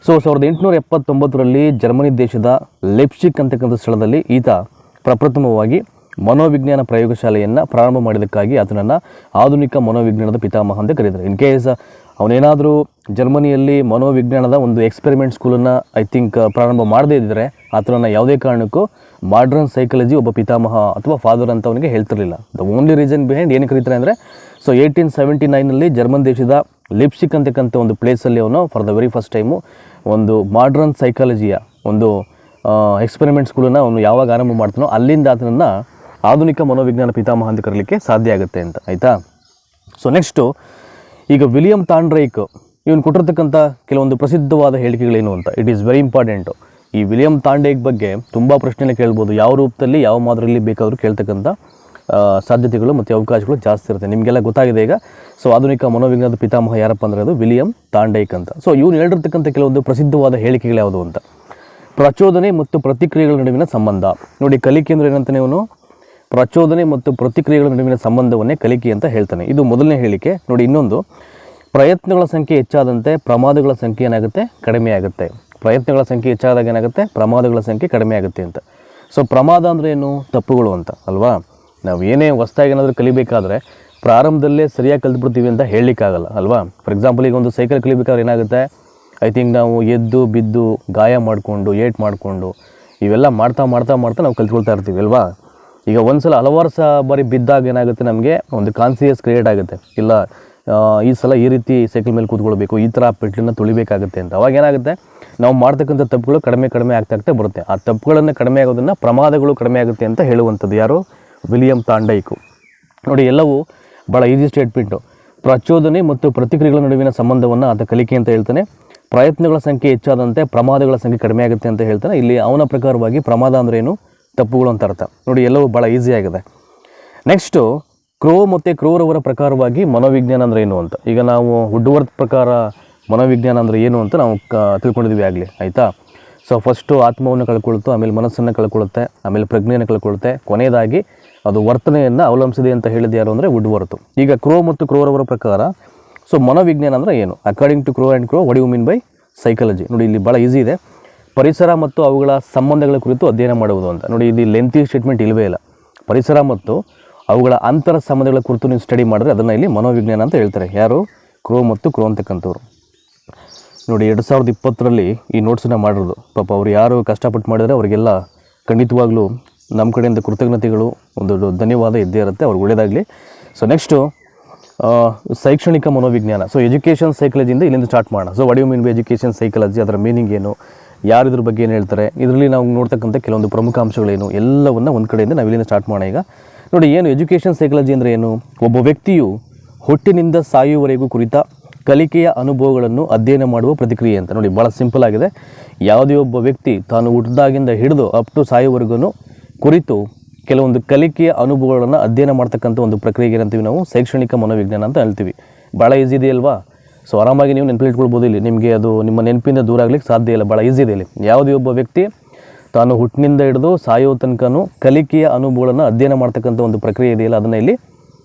ಸೊ 1879ರಲ್ಲಿ ಜರ್ಮನಿ ದೇಶದ ಲೆಪ್ಸಿಕ್ ಅಂತಕ್ಕಂಥ ಸ್ಥಳದಲ್ಲಿ ಈತ ಪ್ರಪ್ರಥಮವಾಗಿ ಮನೋವಿಜ್ಞಾನ ಪ್ರಯೋಗಶಾಲೆಯನ್ನು ಪ್ರಾರಂಭ ಮಾಡಿದ್ದಕ್ಕಾಗಿ ಆತನನ್ನು ಆಧುನಿಕ ಮನೋವಿಜ್ಞಾನದ ಪಿತಾಮಹ ಅಂತ ಕರೀತಾರೆ. ಇನ್ ಕೇಸ್ ಅವನೇನಾದರೂ ಜರ್ಮನಿಯಲ್ಲಿ ಮನೋವಿಜ್ಞಾನದ ಒಂದು ಎಕ್ಸ್ಪೆರಿಮೆಂಟ್ ಸ್ಕೂಲನ್ನು ಐ ಥಿಂಕ್ ಪ್ರಾರಂಭ ಮಾಡದೇ ಇದ್ದರೆ ಆತನನ್ನು ಯಾವುದೇ ಕಾರಣಕ್ಕೂ ಮಾಡ್ರನ್ ಸೈಕಾಲಜಿ ಒಬ್ಬ ಪಿತಾಮಹ ಅಥವಾ ಫಾದರ್ ಅಂತ ಅವನಿಗೆ ಹೇಳ್ತಿರಲಿಲ್ಲ. ದ ಓನ್ಲಿ ರೀಸನ್ ಬಿಹೈಂಡ್ ಏನು ಕರೀತಾರೆ ಅಂದರೆ, ಸೊ 1879ನಲ್ಲಿ ಜರ್ಮನ್ ದೇಶದ ಲಿಪ್ಸಿಕ್ ಅಂತಕ್ಕಂಥ ಒಂದು ಪ್ಲೇಸಲ್ಲಿ ಅವನು for the very first time ಒಂದು ಮಾಡ್ರನ್ ಸೈಕಾಲಜಿಯ ಒಂದು ಎಕ್ಸ್ಪೆರಿಮೆಂಟ್ ಸ್ಕೂಲನ್ನು ಅವನು ಯಾವಾಗ ಆರಂಭ ಮಾಡ್ತಾನೋ ಅಲ್ಲಿಂದ ಆತನನ್ನು ಆಧುನಿಕ ಮನೋವಿಜ್ಞಾನ ಪಿತಾಮಹ ಅಂತ ಕರೀಲಿಕ್ಕೆ ಸಾಧ್ಯ ಆಗುತ್ತೆ ಅಂತ, ಆಯಿತಾ. ಸೊ ನೆಕ್ಸ್ಟು ಈಗ ವಿಲಿಯಂ ತಾಂಡ್ರೈಕ್ ಇವನು ಕೊಟ್ಟಿರ್ತಕ್ಕಂಥ ಕೆಲವೊಂದು ಪ್ರಸಿದ್ಧವಾದ ಹೇಳಿಕೆಗಳೇನು ಅಂತ, ಇಟ್ ಈಸ್ ವೆರಿ ಇಂಪಾರ್ಟೆಂಟು. ಈ ವಿಲಿಯಂ ತಾಂಡೈಕ್ ಬಗ್ಗೆ ತುಂಬ ಪ್ರಶ್ನೆನ ಕೇಳ್ಬೋದು, ಯಾವ ರೂಪದಲ್ಲಿ ಯಾವ ಮಾದರಿಯಲ್ಲಿ ಬೇಕಾದರೂ ಕೇಳ್ತಕ್ಕಂಥ ಸಾಧ್ಯತೆಗಳು ಮತ್ತು ಅವಕಾಶಗಳು ಜಾಸ್ತಿ ಇರುತ್ತೆ. ನಿಮಗೆಲ್ಲ ಗೊತ್ತಾಗಿದೆ ಈಗ. ಸೊ ಆಧುನಿಕ ಮನೋವಿಜ್ಞಾನದ ಪಿತಾಮಹ ಯಾರಪ್ಪ ಅಂದರೆ ಅದು ವಿಲಿಯಂ ತಾಂಡೈಕ್ ಅಂತ. ಸೊ ಇವನು ಹೇಳಿರ್ತಕ್ಕಂಥ ಕೆಲವೊಂದು ಪ್ರಸಿದ್ಧವಾದ ಹೇಳಿಕೆಗಳು ಯಾವುದು ಅಂತ, ಪ್ರಚೋದನೆ ಮತ್ತು ಪ್ರತಿಕ್ರಿಯೆಗಳ ನಡುವಿನ ಸಂಬಂಧ. ನೋಡಿ ಕಲಿಕೆ ಅಂದರೆ ಏನಂತಾನೆ ಅವನು, ಪ್ರಚೋದನೆ ಮತ್ತು ಪ್ರತಿಕ್ರಿಯೆಗಳ ನಡುವಿನ ಸಂಬಂಧವನ್ನೇ ಕಲಿಕೆ ಅಂತ ಹೇಳ್ತಾನೆ. ಇದು ಮೊದಲನೇ ಹೇಳಿಕೆ. ನೋಡಿ ಇನ್ನೊಂದು, ಪ್ರಯತ್ನಗಳ ಸಂಖ್ಯೆ ಹೆಚ್ಚಾದಂತೆ ಪ್ರಮಾದಗಳ ಸಂಖ್ಯೆ ಏನಾಗುತ್ತೆ, ಕಡಿಮೆ ಆಗುತ್ತೆ. ಪ್ರಯತ್ನಗಳ ಸಂಖ್ಯೆ ಹೆಚ್ಚಾದಾಗ ಏನಾಗುತ್ತೆ, ಪ್ರಮಾದಗಳ ಸಂಖ್ಯೆ ಕಡಿಮೆ ಆಗುತ್ತೆ ಅಂತ. ಸೊ ಪ್ರಮಾದ ಅಂದರೆ ಏನು, ತಪ್ಪುಗಳು ಅಂತ ಅಲ್ವಾ. ನಾವು ಏನೇ ಹೊಸ್ದಾಗಿ ಏನಾದರೂ ಕಲಿಬೇಕಾದ್ರೆ ಪ್ರಾರಂಭದಲ್ಲೇ ಸರಿಯಾಗಿ ಕಲಿತ್ಬಿಡ್ತೀವಿ ಅಂತ ಹೇಳಲಿಕ್ಕಾಗಲ್ಲ ಅಲ್ವಾ. ಫಾರ್ ಎಕ್ಸಾಂಪಲ್ ಈಗ ಒಂದು ಸೈಕಲ್ ಕಲಿಬೇಕಾದ್ರೆ ಏನಾಗುತ್ತೆ, ಐ ಥಿಂಕ್ ನಾವು ಎದ್ದು ಬಿದ್ದು ಗಾಯ ಮಾಡಿಕೊಂಡು ಏಟ್ ಮಾಡಿಕೊಂಡು ಇವೆಲ್ಲ ಮಾಡ್ತಾ ಮಾಡ್ತಾ ಮಾಡ್ತಾ ನಾವು ಕಲ್ತ್ಕೊಳ್ತಾ ಇರ್ತೀವಿ ಅಲ್ವಾ. ಈಗ ಒಂದು ಸಲ ಹಲವಾರು ಬಾರಿ ಬಿದ್ದಾಗ ಏನಾಗುತ್ತೆ, ನಮಗೆ ಒಂದು ಕಾನ್ಸಿಯಸ್ ಕ್ರಿಯೇಟ್ ಆಗುತ್ತೆ, ಇಲ್ಲ ಈ ಸಲ ಈ ರೀತಿ ಸೈಕಲ್ ಮೇಲೆ ಕೂತ್ಕೊಳ್ಬೇಕು, ಈ ಥರ ಪೆಟ್ಲನ್ನು ತುಳಿಬೇಕಾಗುತ್ತೆ ಅಂತ. ಅವಾಗ ಏನಾಗುತ್ತೆ, ನಾವು ಮಾಡ್ತಕ್ಕಂಥ ತಪ್ಪುಗಳು ಕಡಿಮೆ ಆಗ್ತಾ ಬರುತ್ತೆ. ಆ ತಪ್ಪುಗಳನ್ನು ಕಡಿಮೆ ಆಗೋದನ್ನು ಪ್ರಮಾದಗಳು ಕಡಿಮೆ ಆಗುತ್ತೆ ಅಂತ ಹೇಳುವಂಥದ್ದು ಯಾರು? ವಿಲಿಯಂ ಥಾಂಡೈಕ್. ನೋಡಿ, ಎಲ್ಲವೂ ಭಾಳ ಈಸಿ ಸ್ಟೇಟ್ಮೆಂಟು. ಪ್ರಚೋದನೆ ಮತ್ತು ಪ್ರತಿಕ್ರಿಯೆಗಳ ನಡುವಿನ ಸಂಬಂಧವನ್ನು ಆತ ಕಲಿಕೆ ಅಂತ ಹೇಳ್ತಾನೆ. ಪ್ರಯತ್ನಗಳ ಸಂಖ್ಯೆ ಹೆಚ್ಚಾದಂತೆ ಪ್ರಮಾದಗಳ ಸಂಖ್ಯೆ ಕಡಿಮೆ ಆಗುತ್ತೆ ಅಂತ ಹೇಳ್ತಾನೆ. ಇಲ್ಲಿ ಅವನ ಪ್ರಕಾರವಾಗಿ ಪ್ರಮಾದ ಅಂದರೆ ಏನು, ತಪ್ಪುಗಳು ಅಂತ ಅರ್ಥ. ನೋಡಿ, ಎಲ್ಲವೂ ಭಾಳ ಈಸಿ ಆಗಿದೆ. ನೆಕ್ಸ್ಟು ಕ್ರೋ ಮತ್ತು ಕ್ರೋರವರ ಪ್ರಕಾರವಾಗಿ ಮನೋವಿಜ್ಞಾನ ಅಂದರೆ ಏನು ಅಂತ. ಈಗ ನಾವು ವುಡ್ವರ್ತ್ ಪ್ರಕಾರ ಮನೋವಿಜ್ಞಾನ ಅಂದರೆ ಏನು ಅಂತ ನಾವು ತಿಳ್ಕೊಂಡಿದ್ವಿ ಆಗಲಿ, ಆಯಿತಾ. ಸೊ ಫಸ್ಟು ಆತ್ಮವನ್ನು ಕಳ್ಕೊಳ್ತು, ಆಮೇಲೆ ಮನಸ್ಸನ್ನು ಕಳ್ಕೊಳ್ಳುತ್ತೆ, ಆಮೇಲೆ ಪ್ರಜ್ಞೆಯನ್ನು ಕಳ್ಕೊಳ್ಳುತ್ತೆ, ಕೊನೆಯದಾಗಿ ಅದು ವರ್ತನೆಯನ್ನು ಅವಲಂಬಿಸಿದೆ ಅಂತ ಹೇಳಿದ ಯಾರು ಅಂದರೆ ವುಡ್ವರ್ತ್. ಈಗ ಕ್ರೋ ಮತ್ತು ಕ್ರೋರವರ ಪ್ರಕಾರ ಸೊ ಮನೋವಿಜ್ಞಾನ ಅಂದರೆ ಏನು? According to Crow and Crow, what you mean by psychology? ನೋಡಿ, ಇಲ್ಲಿ ಭಾಳ ಈಸಿ ಇದೆ. ಪರಿಸರ ಮತ್ತು ಅವುಗಳ ಸಂಬಂಧಗಳ ಕುರಿತು ಅಧ್ಯಯನ ಮಾಡುವುದು ಅಂತ. ನೋಡಿ, ಇದು ಲೆಂತಿ ಸ್ಟೇಟ್ಮೆಂಟ್ ಇಲ್ಲವೇ ಇಲ್ಲ. ಪರಿಸರ ಮತ್ತು ಅವುಗಳ ಅಂತರ ಸಂಬಂಧಗಳ ಕುರಿತು ನೀವು ಸ್ಟಡಿ ಮಾಡಿದ್ರೆ ಅದನ್ನು ಇಲ್ಲಿ ಮನೋವಿಜ್ಞಾನ ಅಂತ ಹೇಳ್ತಾರೆ. ಯಾರು? ಕ್ರೋ ಮತ್ತು ಕ್ರೋ ಅಂತಕ್ಕಂಥವ್ರು. ನೋಡಿ, 2020ರಲ್ಲಿ ಈ ನೋಟ್ಸನ್ನ ಮಾಡಿರೋದು. ಪಾಪ ಅವ್ರು ಯಾರು ಕಷ್ಟಪಟ್ಟು ಮಾಡಿದರೆ ಅವರಿಗೆಲ್ಲ ಖಂಡಿತವಾಗ್ಲೂ ನಮ್ಮ ಕಡೆಯಿಂದ ಕೃತಜ್ಞತೆಗಳು, ಒಂದು ಧನ್ಯವಾದ ಇದ್ದೇ ಇರುತ್ತೆ. ಅವ್ರಿಗೆ ಒಳ್ಳೆಯದಾಗಲಿ. ಸೊ ನೆಕ್ಸ್ಟು ಶೈಕ್ಷಣಿಕ ಮನೋವಿಜ್ಞಾನ. ಸೊ ಎಜುಕೇಷನ್ ಸೈಕಾಲಜಿಯಿಂದ ಇಲ್ಲಿಂದ ಸ್ಟಾರ್ಟ್ ಮಾಡೋಣ. So what you mean by education psychology, ಅದರ ಮೀನಿಂಗ್ ಏನು, ಯಾರು ಇದ್ರ ಬಗ್ಗೆ ಏನು ಹೇಳ್ತಾರೆ, ಇದರಲ್ಲಿ ನಾವು ನೋಡ್ತಕ್ಕಂಥ ಕೆಲವೊಂದು ಪ್ರಮುಖ ಅಂಶಗಳೇನು, ಎಲ್ಲವನ್ನು ಒಂದು ಕಡೆಯಿಂದ ನಾವು ಇಲ್ಲಿಂದ ಸ್ಟಾರ್ಟ್ ಮಾಡೋಣ. ಈಗ ನೋಡಿ, ಏನು ಎಜುಕೇಷನ್ ಸೈಕಾಲಜಿ ಅಂದರೆ ಏನು? ಒಬ್ಬ ವ್ಯಕ್ತಿಯು ಹುಟ್ಟಿನಿಂದ ಸಾಯುವವರೆಗೂ ಕುರಿತ ಕಲಿಕೆಯ ಅನುಭವಗಳನ್ನು ಅಧ್ಯಯನ ಮಾಡುವ ಪ್ರತಿಕ್ರಿಯೆ ಅಂತ. ನೋಡಿ, ಭಾಳ ಸಿಂಪಲ್ ಆಗಿದೆ. ಯಾವುದೇ ಒಬ್ಬ ವ್ಯಕ್ತಿ ತಾನು ಹುಟ್ಟಿದಾಗಿಂದ ಹಿಡಿದು ಅಪ್ ಟು ಸಾಯುವವರೆಗೂ ಕುರಿತು ಕೆಲವೊಂದು ಕಲಿಕೆಯ ಅನುಭವಗಳನ್ನು ಅಧ್ಯಯನ ಮಾಡ್ತಕ್ಕಂಥ ಒಂದು ಪ್ರಕ್ರಿಯೆಗೆ ಏನಂತೀವಿ ನಾವು? ಶೈಕ್ಷಣಿಕ ಮನೋವಿಜ್ಞಾನ ಅಂತ ಹೇಳ್ತೀವಿ. ಭಾಳ ಈಸಿ ಇದೆ ಅಲ್ವಾ? ಸೊ ಆರಾಮಾಗಿ ನೀವು ನೆನಪಿಟ್ಕೊಳ್ಬೋದು. ಇಲ್ಲಿ ನಿಮಗೆ ಅದು ನಿಮ್ಮ ನೆನಪಿಂದ ದೂರ ಆಗಲಿಕ್ಕೆ ಸಾಧ್ಯ ಇಲ್ಲ. ಭಾಳ ಈಸಿ ಇದೆ. ಇಲ್ಲಿ ಯಾವುದೇ ಒಬ್ಬ ವ್ಯಕ್ತಿ ತಾನು ಹುಟ್ಟಿನಿಂದ ಹಿಡಿದು ಸಾಯೋ ತನಕನೂ ಕಲಿಕೆಯ ಅನುಭವಗಳನ್ನು ಅಧ್ಯಯನ ಮಾಡ್ತಕ್ಕಂಥ ಒಂದು ಪ್ರಕ್ರಿಯೆ ಇದೆಯಲ್ಲ, ಅದನ್ನು ಇಲ್ಲಿ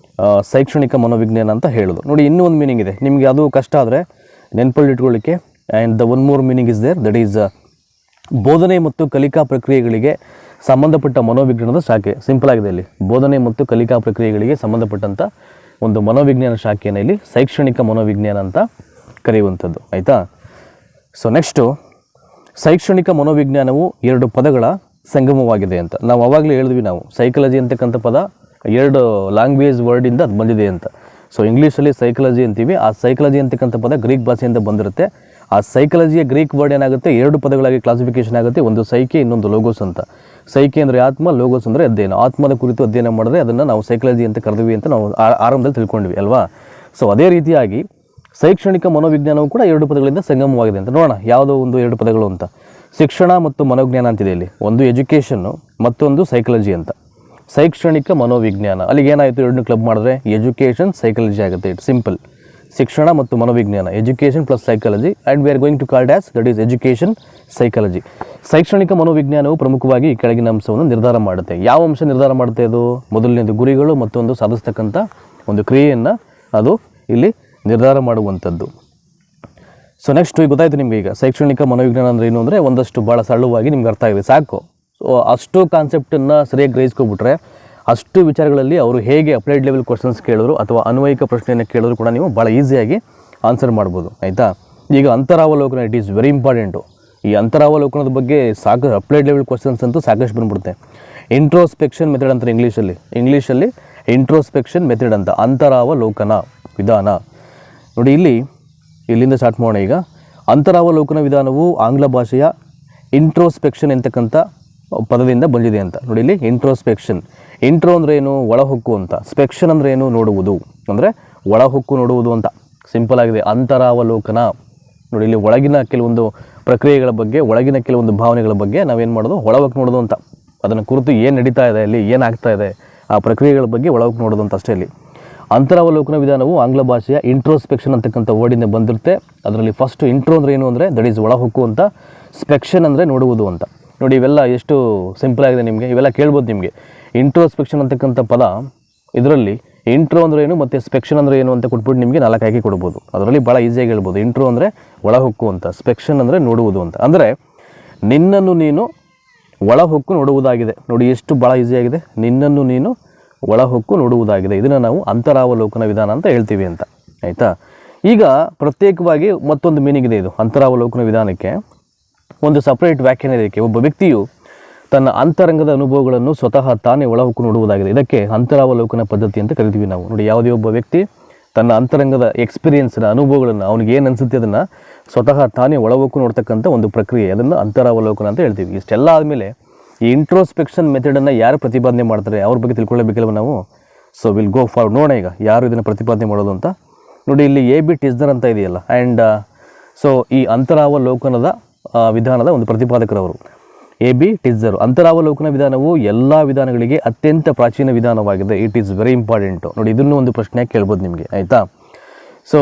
ಶೈಕ್ಷಣಿಕ ಮನೋವಿಜ್ಞಾನ ಅಂತ ಹೇಳೋದು. ನೋಡಿ, ಇನ್ನೂ ಒಂದು ಮೀನಿಂಗ್ ಇದೆ. ನಿಮಗೆ ಅದು ಕಷ್ಟ ಆದರೆ ನೆನಪಲ್ಲಿ ಇಟ್ಕೊಳ್ಳಿಕ್ಕೆ, and the one more meaning is there, that is ಬೋಧನೆ ಮತ್ತು ಕಲಿಕಾ ಪ್ರಕ್ರಿಯೆಗಳಿಗೆ ಸಂಬಂಧಪಟ್ಟ ಮನೋವಿಜ್ಞಾನದ ಶಾಖೆ. ಸಿಂಪಲ್ ಆಗಿದೆ. ಇಲ್ಲಿ ಬೋಧನೆ ಮತ್ತು ಕಲಿಕಾ ಪ್ರಕ್ರಿಯೆಗಳಿಗೆ ಸಂಬಂಧಪಟ್ಟಂಥ ಒಂದು ಮನೋವಿಜ್ಞಾನ ಶಾಖೆಯನ್ನು ಇಲ್ಲಿ ಶೈಕ್ಷಣಿಕ ಮನೋವಿಜ್ಞಾನ ಅಂತ ಕರೆಯುವಂಥದ್ದು, ಆಯಿತಾ. ಸೊ ನೆಕ್ಸ್ಟು ಶೈಕ್ಷಣಿಕ ಮನೋವಿಜ್ಞಾನವು ಎರಡು ಪದಗಳ ಸಂಗಮವಾಗಿದೆ ಅಂತ ನಾವು ಆವಾಗಲೇ ಹೇಳಿದ್ವಿ. ನಾವು ಸೈಕಾಲಜಿ ಅಂತಕ್ಕಂಥ ಪದ ಎರಡು ಲ್ಯಾಂಗ್ವೇಜ್ ವರ್ಡಿಂದ ಅದು ಬಂದಿದೆ ಅಂತ. ಸೊ ಇಂಗ್ಲೀಷಲ್ಲಿ ಸೈಕಾಲಜಿ ಅಂತೀವಿ. ಆ ಸೈಕಾಲಜಿ ಅಂತಕ್ಕಂಥ ಪದ ಗ್ರೀಕ್ ಭಾಷೆಯಿಂದ ಬಂದಿರುತ್ತೆ. ಆ ಸೈಕಾಲಜಿಯ ಗ್ರೀಕ್ ವರ್ಡ್ ಏನಾಗುತ್ತೆ, ಎರಡು ಪದಗಳಾಗಿ ಕ್ಲಾಸಿಫಿಕೇಶನ್ ಆಗುತ್ತೆ. ಒಂದು ಸೈಕೆ, ಇನ್ನೊಂದು ಲೋಗೋಸ್ ಅಂತ. ಸೈಕೆ ಅಂದರೆ ಆತ್ಮ, ಲೋಗೋಸ್ ಅಂದರೆ ಅಧ್ಯಯನ. ಆತ್ಮದ ಕುರಿತು ಅಧ್ಯಯನ ಮಾಡಿದ್ರೆ ಅದನ್ನು ನಾವು ಸೈಕಾಲಜಿ ಅಂತ ಕರೆದ್ವಿ ಅಂತ ನಾವು ಆರಂಭದಲ್ಲಿ ತಿಳ್ಕೊಂಡ್ವಿ ಅಲ್ವಾ. ಸೊ ಅದೇ ರೀತಿಯಾಗಿ ಶೈಕ್ಷಣಿಕ ಮನೋವಿಜ್ಞಾನವು ಕೂಡ ಎರಡು ಪದಗಳಿಂದ ಸಂಗಮವಾಗಿದೆ ಅಂತ. ನೋಡೋಣ ಯಾವುದೋ ಒಂದು ಎರಡು ಪದಗಳು ಅಂತ. ಶಿಕ್ಷಣ ಮತ್ತು ಮನೋಜ್ಞಾನ ಅಂತಿದೆ ಇಲ್ಲಿ. ಒಂದು ಎಜುಕೇಷನ್ನು, ಮತ್ತೊಂದು ಸೈಕಾಲಜಿ ಅಂತ. ಶೈಕ್ಷಣಿಕ ಮನೋವಿಜ್ಞಾನ, ಅಲ್ಲಿಗೆ ಏನಾಯಿತು, ಎರಡನ್ನೂ ಕ್ಲಬ್ ಮಾಡಿದ್ರೆ ಎಜುಕೇಷನ್ ಸೈಕಾಲಜಿ ಆಗುತ್ತೆ. It simple. ಶಿಕ್ಷಣ ಮತ್ತು ಮನೋವಿಜ್ಞಾನ, education plus psychology, and we are going to called as that is education psychology. ಶೈಕ್ಷಣಿಕ ಮನೋವಿಜ್ಞಾನವು ಪ್ರಮುಖವಾಗಿ ಈ ಕೆಳಗಿನ ಅಂಶವನ್ನು ನಿರ್ಧಾರ ಮಾಡುತ್ತೆ. ಯಾವ ಅಂಶ ನಿರ್ಧಾರ ಮಾಡುತ್ತೆ? ಅದು ಮೊದಲನೇದು ಗುರಿಗಳು, ಮತ್ತೊಂದು ಸಾಧಿಸ್ತಕ್ಕಂಥ ಒಂದು ಕ್ರಿಯೆಯನ್ನು ಅದು ಇಲ್ಲಿ ನಿರ್ಧಾರ ಮಾಡುವಂಥದ್ದು. ಸೊ ನೆಕ್ಸ್ಟ್ ಗೊತ್ತಾಯಿತು ನಿಮಗೆ. ಈಗ ಶೈಕ್ಷಣಿಕ ಮನೋವಿಜ್ಞಾನ ಅಂದರೆ ಏನು ಅಂದರೆ ಒಂದಷ್ಟು ಭಾಳ ಸರಳವಾಗಿ ನಿಮ್ಗೆ ಅರ್ಥ ಆಗಿದೆ, ಸಾಕು. ಸೊ ಅಷ್ಟು ಕಾನ್ಸೆಪ್ಟನ್ನು ಸರಿಯಾಗಿ ಗ್ರಹಿಸ್ಕೊಬಿಟ್ರೆ ಅಷ್ಟು ವಿಚಾರಗಳಲ್ಲಿ ಅವರು ಹೇಗೆ ಅಪ್ಲೈಡ್ ಲೆವೆಲ್ ಕ್ವಶನ್ಸ್ ಕೇಳಿದ್ರು ಅಥವಾ ಅನ್ವಯಿಕ ಪ್ರಶ್ನೆಯನ್ನು ಕೇಳಿದ್ರು ಕೂಡ ನೀವು ಭಾಳ ಈಸಿಯಾಗಿ ಆನ್ಸರ್ ಮಾಡ್ಬೋದು, ಆಯಿತಾ. ಈಗ ಅಂತರಾವಲೋಕನ, ಇಟ್ ಈಸ್ ವೆರಿ ಇಂಪಾರ್ಟೆಂಟು. ಈ ಅಂತರಾವಲೋಕನದ ಬಗ್ಗೆ ಅಪ್ಲೈಡ್ ಲೆವೆಲ್ ಕ್ವಶನ್ಸ್ ಅಂತೂ ಸಾಕಷ್ಟು ಬಂದ್ಬಿಡುತ್ತೆ. ಇಂಟ್ರೋಸ್ಪೆಕ್ಷನ್ ಮೆಥಡ್ ಅಂತಾರೆ ಇಂಗ್ಲೀಷಲ್ಲಿ ಇಂಟ್ರೋಸ್ಪೆಕ್ಷನ್ ಮೆಥಡ್ ಅಂತ, ಅಂತರಾವಲೋಕನ ವಿಧಾನ. ನೋಡಿ, ಇಲ್ಲಿಂದ ಸ್ಟಾರ್ಟ್ ಮಾಡೋಣ. ಈಗ ಅಂತರಾವಲೋಕನ ವಿಧಾನವು ಆಂಗ್ಲ ಭಾಷೆಯ ಇಂಟ್ರೋಸ್ಪೆಕ್ಷನ್ ಎಂತಕ್ಕಂಥ ಪದದಿಂದ ಬಂದಿದೆ ಅಂತ. ನೋಡಿ, ಇಲ್ಲಿ ಇಂಟ್ರೋಸ್ಪೆಕ್ಷನ್. ಇಂಟ್ರೋ ಅಂದರೆ ಏನು? ಒಳಹೊಕ್ಕು ಅಂತ. ಸ್ಪೆಕ್ಷನ್ ಅಂದರೆ ಏನು? ನೋಡುವುದು, ಅಂದರೆ ಒಳಹೊಕ್ಕು ನೋಡುವುದು ಅಂತ. ಸಿಂಪಲ್ ಆಗಿದೆ. ಅಂತರಾವಲೋಕನ ನೋಡಿ, ಇಲ್ಲಿ ಒಳಗಿನ ಕೆಲವೊಂದು ಪ್ರಕ್ರಿಯೆಗಳ ಬಗ್ಗೆ, ಒಳಗಿನ ಕೆಲವೊಂದು ಭಾವನೆಗಳ ಬಗ್ಗೆ ನಾವೇನು ಮಾಡೋದು, ಒಳಹೊಕ್ಕು ನೋಡೋದು ಅಂತ. ಅದನ್ನು ಕುರಿತು ಏನು ನಡೀತಾ ಇದೆ, ಅಲ್ಲಿ ಏನಾಗ್ತಾ ಇದೆ, ಆ ಪ್ರಕ್ರಿಯೆಗಳ ಬಗ್ಗೆ ಒಳಹೊಕ್ಕು ನೋಡೋದು ಅಂತ ಅಷ್ಟೇ. ಇಲ್ಲಿ ಅಂತರಾವಲೋಕನ ವಿಧಾನವು ಆಂಗ್ಲ ಭಾಷೆಯ ಇಂಟ್ರೋಸ್ಪೆಕ್ಷನ್ ಅಂತಕ್ಕಂಥ ವರ್ಡಿಂದ ಬಂದಿರುತ್ತೆ. ಅದರಲ್ಲಿ ಫಸ್ಟ್ ಇಂಟ್ರೋ ಅಂದರೆ ಏನು ಅಂದರೆ ದಟ್ ಈಸ್ ಒಳಹೊಕ್ಕು ಅಂತ. ಸ್ಪೆಕ್ಷನ್ ಅಂದರೆ ನೋಡುವುದು ಅಂತ. ನೋಡಿ, ಇವೆಲ್ಲ ಎಷ್ಟು ಸಿಂಪಲ್ ಆಗಿದೆ ನಿಮಗೆ, ಇವೆಲ್ಲ ಕೇಳ್ಬೋದು ನಿಮಗೆ. ಇಂಟ್ರೋಸ್ಪೆಕ್ಷನ್ ಅಂತಕ್ಕಂಥ ಪದ, ಇದರಲ್ಲಿ ಇಂಟ್ರೋ ಅಂದರೆ ಏನು ಮತ್ತು ಸ್ಪೆಕ್ಷನ್ ಅಂದರೆ ಏನು ಅಂತ ಕೊಟ್ಬಿಟ್ಟು ನಿಮಗೆ 4 ಆಯ್ಕೆ ಕೊಡ್ಬೋದು. ಅದರಲ್ಲಿ ಭಾಳ ಈಸಿಯಾಗಿ ಹೇಳ್ಬೋದು. ಇಂಟ್ರೋ ಅಂದರೆ ಒಳಹೊಕ್ಕು ಅಂತ, ಸ್ಪೆಕ್ಷನ್ ಅಂದರೆ ನೋಡುವುದು ಅಂತ. ಅಂದರೆ ನಿನ್ನನ್ನು ನೀನು ಒಳಹೊಕ್ಕು ನೋಡುವುದಾಗಿದೆ. ನೋಡಿ, ಎಷ್ಟು ಭಾಳ ಈಸಿಯಾಗಿದೆ. ನಿನ್ನನ್ನು ನೀನು ಒಳಹೊಕ್ಕು ನೋಡುವುದಾಗಿದೆ. ಇದನ್ನು ನಾವು ಅಂತರಾವಲೋಕನ ವಿಧಾನ ಅಂತ ಹೇಳ್ತೀವಿ ಅಂತ, ಆಯಿತಾ. ಈಗ ಪ್ರತ್ಯೇಕವಾಗಿ ಮತ್ತೊಂದು ಮೀನಿಂಗ್ ಇದೆ. ಇದು ಅಂತರಾವಲೋಕನ ವಿಧಾನಕ್ಕೆ ಒಂದು ಸಪ್ರೇಟ್ ವ್ಯಾಖ್ಯಾನ ಇದಕ್ಕೆ. ಒಬ್ಬ ವ್ಯಕ್ತಿಯು ತನ್ನ ಅಂತರಂಗದ ಅನುಭವಗಳನ್ನು ಸ್ವತಃ ತಾನೇ ಒಳಹೊಕ್ಕು ನೋಡುವುದಾಗಿದೆ. ಇದಕ್ಕೆ ಅಂತರಾವಲೋಕನ ಪದ್ಧತಿ ಅಂತ ಕರಿತೀವಿ ನಾವು. ನೋಡಿ, ಯಾವುದೇ ಒಬ್ಬ ವ್ಯಕ್ತಿ ತನ್ನ ಅಂತರಂಗದ ಎಕ್ಸ್ಪೀರಿಯನ್ಸ್ನ ಅನುಭವಗಳನ್ನು ಅವ್ನಿಗೆ ಏನು ಅನಿಸುತ್ತೆ ಅದನ್ನು ಸ್ವತಃ ತಾನೇ ಒಳಹೊಕ್ಕು ನೋಡ್ತಕ್ಕಂಥ ಒಂದು ಪ್ರಕ್ರಿಯೆ, ಅದನ್ನು ಅಂತರಾವಲೋಕನ ಅಂತ ಹೇಳ್ತೀವಿ. ಇಷ್ಟೆಲ್ಲ ಆದಮೇಲೆ ಈ ಇಂಟ್ರೋಸ್ಪೆಕ್ಷನ್ ಮೆಥಡನ್ನು ಯಾರು ಪ್ರತಿಪಾದನೆ ಮಾಡ್ತಾರೆ ಅವ್ರ ಬಗ್ಗೆ ತಿಳ್ಕೊಳ್ಳಬೇಕಲ್ವ ನಾವು. ಸೊ ವಿಲ್ ಗೋ ಫಾರ್ ನೋಡೋಣ ಈಗ ಯಾರು ಇದನ್ನು ಪ್ರತಿಪಾದನೆ ಮಾಡೋದು ಅಂತ. ನೋಡಿ ಇಲ್ಲಿ AB ಟಿಸ್ನರ್ ಅಂತ ಇದೆಯಲ್ಲ, ಆ್ಯಂಡ್ ಸೊ ಈ ಅಂತರಾವಲೋಕನದ ವಿಧಾನದ ಒಂದು ಪ್ರತಿಪಾದಕರವರು AB ಟಿಸ್ನರ್. ಅಂತರಾವಲೋಕನ ವಿಧಾನವು ಎಲ್ಲ ವಿಧಾನಗಳಿಗೆ ಅತ್ಯಂತ ಪ್ರಾಚೀನ ವಿಧಾನವಾಗಿದೆ. It is very important. ನೋಡಿ ಇದನ್ನು ಒಂದು ಪ್ರಶ್ನೆ ಕೇಳ್ಬೋದು ನಿಮಗೆ, ಆಯಿತಾ. ಸೊ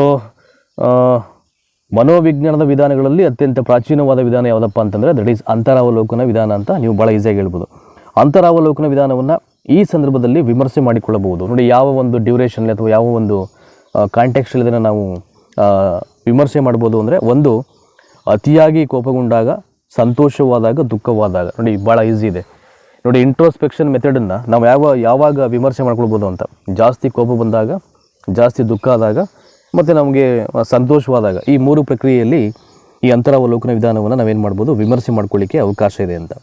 ಮನೋವಿಜ್ಞಾನದ ವಿಧಾನಗಳಲ್ಲಿ ಅತ್ಯಂತ ಪ್ರಾಚೀನವಾದ ವಿಧಾನ ಯಾವುದಪ್ಪ ಅಂತಂದರೆ ದಟ್ ಈಸ್ ಅಂತರಾವಲೋಕನ ವಿಧಾನ ಅಂತ ನೀವು ಭಾಳ ಈಸಿಯಾಗಿ ಹೇಳ್ಬೋದು. ಅಂತರಾವಲೋಕನ ವಿಧಾನವನ್ನು ಈ ಸಂದರ್ಭದಲ್ಲಿ ವಿಮರ್ಶೆ ಮಾಡಿಕೊಳ್ಳಬಹುದು. ನೋಡಿ ಯಾವ ಒಂದು ಡ್ಯೂರೇಷನ್ ಅಥವಾ ಯಾವ ಒಂದು ಕಾಂಟೆಕ್ಸ್ಟಲ್ಲಿ ಇದನ್ನು ನಾವು ವಿಮರ್ಶೆ ಮಾಡ್ಬೋದು ಅಂದರೆ, ಒಂದು ಅತಿಯಾಗಿ ಕೋಪಗೊಂಡಾಗ, ಸಂತೋಷವಾದಾಗ, ದುಃಖವಾದಾಗ. ನೋಡಿ ಭಾಳ ಈಸಿ ಇದೆ. ನೋಡಿ ಇಂಟ್ರೋಸ್ಪೆಕ್ಷನ್ ಮೆಥಡನ್ನು ನಾವು ಯಾವಾಗ ವಿಮರ್ಶೆ ಮಾಡ್ಕೊಳ್ಬೋದು ಅಂತ, ಜಾಸ್ತಿ ಕೋಪ ಬಂದಾಗ, ಜಾಸ್ತಿ ದುಃಖ ಆದಾಗ ಮತ್ತು ನಮಗೆ ಸಂತೋಷವಾದಾಗ, ಈ ಮೂರು ಪ್ರಕ್ರಿಯೆಯಲ್ಲಿ ಈ ಅಂತರಾವಲೋಕನ ವಿಧಾನವನ್ನು ನಾವೇನು ಮಾಡ್ಬೋದು, ವಿಮರ್ಶೆ ಮಾಡ್ಕೊಳ್ಳಿಕ್ಕೆ ಅವಕಾಶ ಇದೆ ಅಂತ.